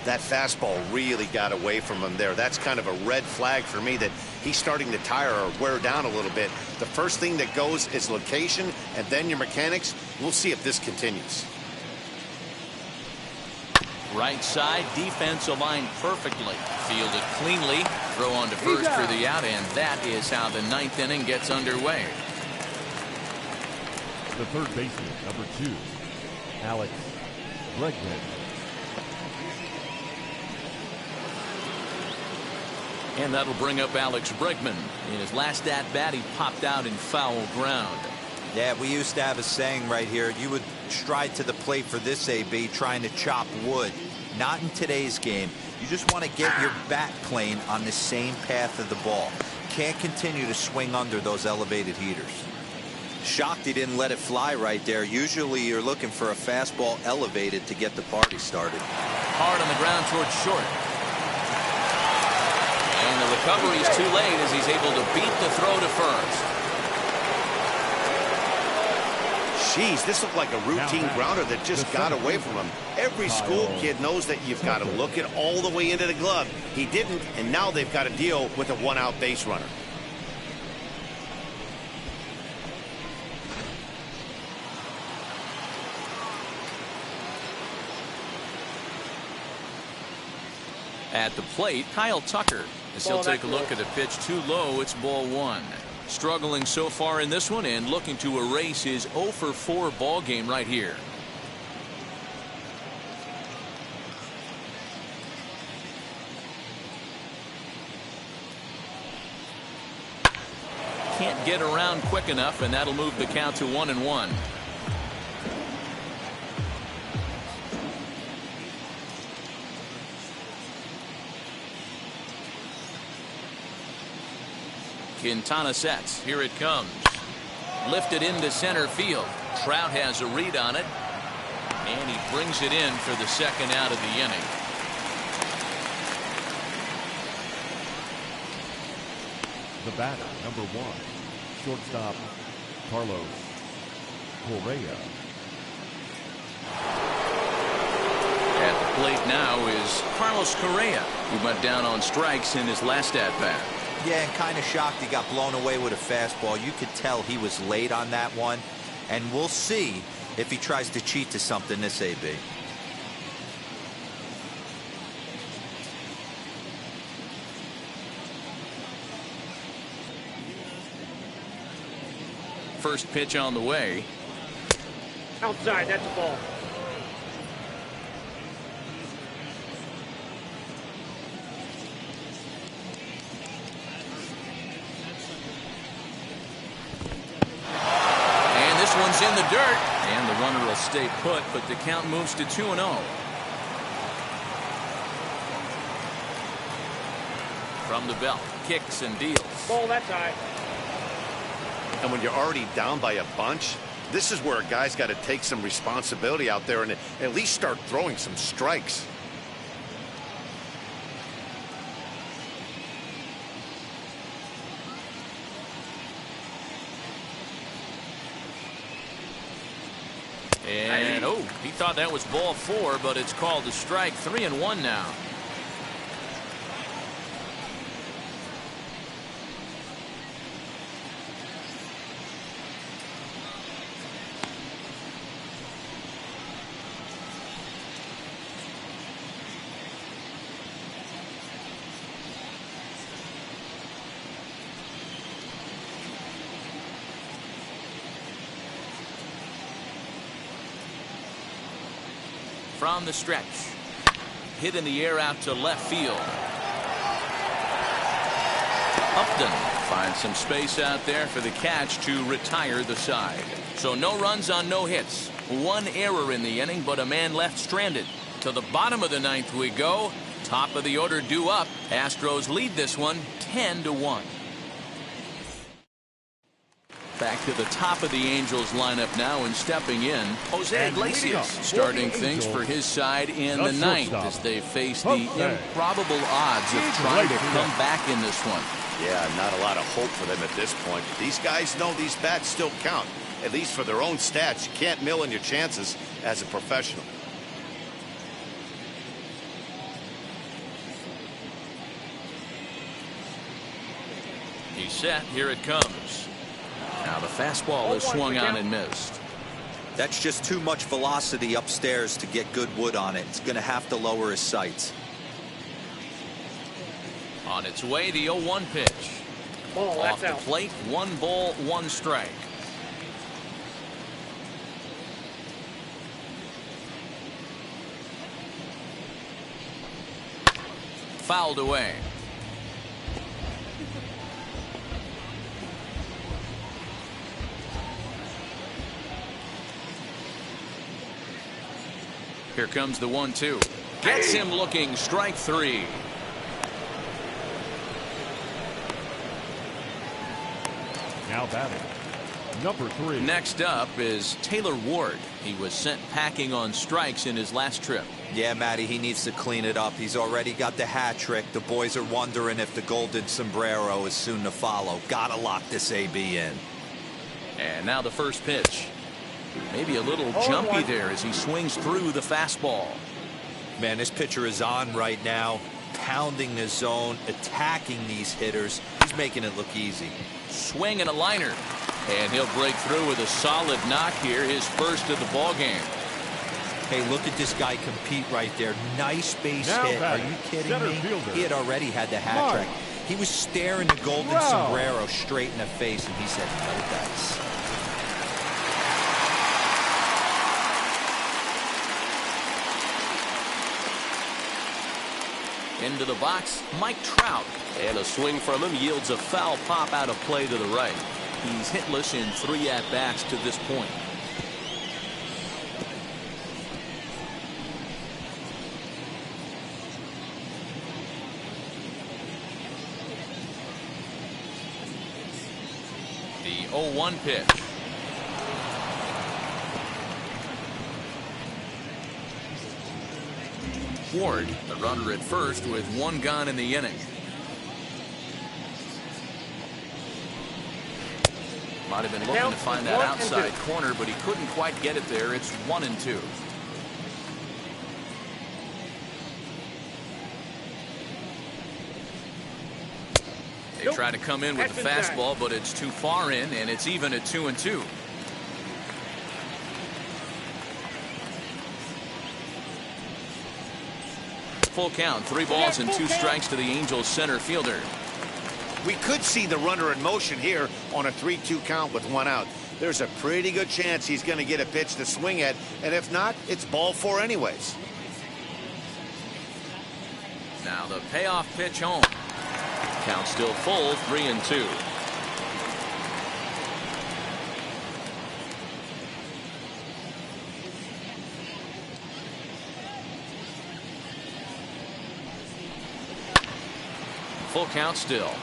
That fastball really got away from him there. That's kind of a red flag for me that he's starting to tire or wear down a little bit. The first thing that goes is location and then your mechanics. We'll see if this continues. Right side, defense aligned perfectly. Fielded cleanly. Throw on to first for the out, and that is how the 9th inning gets underway. The third baseman, number 2, Alex Bregman. And that'll bring up Alex Bregman. In his last at-bat, he popped out in foul ground. Yeah, we used to have a saying right here. You would stride to the plate for this AB trying to chop wood. Not in today's game. You just want to get your bat plane on the same path of the ball. Can't continue to swing under those elevated heaters. Shocked he didn't let it fly right there. Usually you're looking for a fastball elevated to get the party started. Hard on the ground towards short. And the recovery's too late as he's able to beat the throw to first. Jeez, this looked like a routine grounder that just got away from him. Every school kid knows that you've got to look it all the way into the glove. He didn't, and now they've got to deal with a 1-out base runner. At the plate, Kyle Tucker, as he'll take a look at a pitch too low. It's ball 1. Struggling so far in this one and looking to erase his 0-for-4 ball game right here. Can't get around quick enough, and that'll move the count to 1-1. Quintana sets. Here it comes. Lifted into center field. Trout has a read on it. And he brings it in for the second out of the inning. The batter, number 1, shortstop Carlos Correa. At the plate now is Carlos Correa, who went down on strikes in his last at-bat. Yeah, and kind of shocked he got blown away with a fastball. You could tell he was late on that one. And we'll see if he tries to cheat to something this AB. First pitch on the way. Outside, that's a ball. And this one's in the dirt. And the runner will stay put, but the count moves to 2-0. From the belt, kicks and deals. Ball that side. And when you're already down by a bunch, this is where a guy's got to take some responsibility out there and at least start throwing some strikes. And oh, he thought that was ball 4, but it's called a strike. 3-1 now. From the stretch, hit in the air out to left field. Upton finds some space out there for the catch to retire the side. So no runs on no hits. One error in the inning, but a man left stranded. To the bottom of the 9th we go. Top of the order due up. Astros lead this one 10-1. Back to the top of the Angels lineup now, and stepping in, Jose Iglesias starting things for his side in the 9th as they face the improbable odds of trying to come back in this one. Yeah, not a lot of hope for them at this point. These guys know these bats still count, at least for their own stats. You can't mill in your chances as a professional. He's set. Here it comes. Now the fastball is swung on and missed. That's just too much velocity upstairs to get good wood on it. It's going to have to lower his sights. On its way, the 0-1 pitch. Ball, Off the out. plate, 1 ball, 1 strike. Fouled away. Here comes the 1-2. Gets him looking. Strike 3. Now batting, number 3. Next up is Taylor Ward. He was sent packing on strikes in his last trip. Yeah, Matty, he needs to clean it up. He's already got the hat trick. The boys are wondering if the golden sombrero is soon to follow. Gotta lock this AB in. And now the first pitch. Maybe a little jumpy there as he swings through the fastball. Man, this pitcher is on right now, pounding the zone, attacking these hitters. He's making it look easy. Swing and a liner. And he'll break through with a solid knock here, his first of the ball game. Hey, look at this guy compete right there. Nice base Now hit. Are batting, you kidding center me? fielder. He had already had the hat Mark. trick. He was staring the golden sombrero straight in the face, and he said, no dice. Into the box, Mike Trout. And a swing from him yields a foul pop out of play to the right. He's hitless in 3 at-bats to this point. The 0-1 pitch. Ward, the runner at first with 1 gone in the inning. Might have been looking to find that outside corner, but he couldn't quite get it there. It's 1-2. They try to come in with the fastball, but it's too far in, and it's even at 2-2. Full count, 3 balls and 2 strikes to the Angels center fielder. We could see the runner in motion here on a 3-2 count with 1 out. There's a pretty good chance he's going to get a pitch to swing at, and if not, it's ball 4 anyways. Now the payoff pitch home. Count still full, 3-2. Full count still.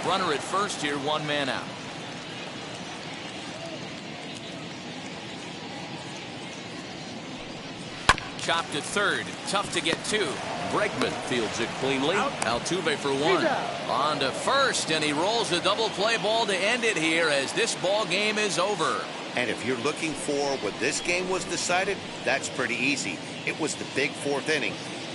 Runner at first here, 1 man out. Chopped at third. Tough to get to. Bregman fields it cleanly. Altuve for 1. On to first, and he rolls a double play ball to end it here as this ball game is over. And if you're looking for what this game was decided, that's pretty easy. It was the big 4th inning.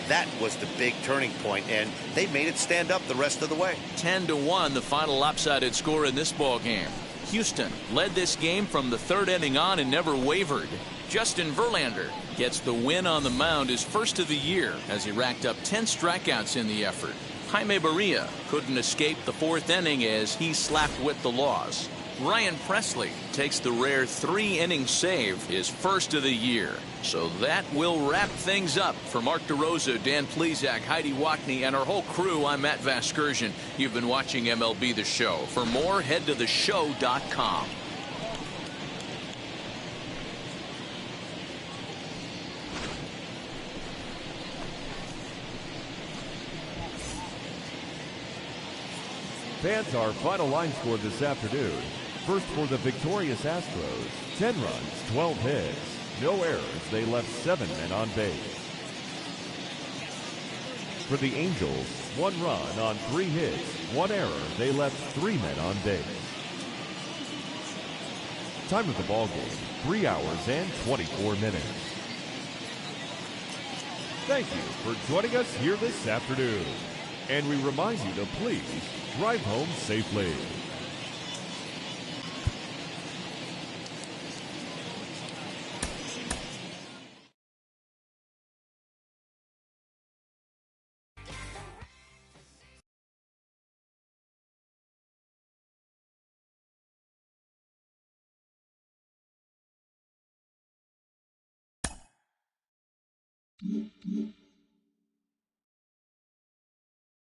That was the big turning point, and they made it stand up the rest of the way. 10-1, the final lopsided score in this ball game. Houston led this game from the 3rd inning on and never wavered. Justin Verlander gets the win on the mound, his first of the year, as he racked up 10 strikeouts in the effort. Jaime Barria couldn't escape the 4th inning as he slapped with the loss. Ryan Presley takes the rare 3-inning save, his first of the year. So that will wrap things up. For Mark DeRosa, Dan Plesac, Heidi Wackney, and our whole crew, I'm Matt Vasgersian. You've been watching MLB The Show. For more, head to theshow.com. Fans, our final line score this afternoon. First for the victorious Astros, 10 runs, 12 hits, no errors. They left 7 men on base. For the Angels, 1 run on 3 hits, 1 error. They left 3 men on base. Time of the ball game, 3 hours and 24 minutes. Thank you for joining us here this afternoon. And we remind you to please drive home safely. Mm-hmm.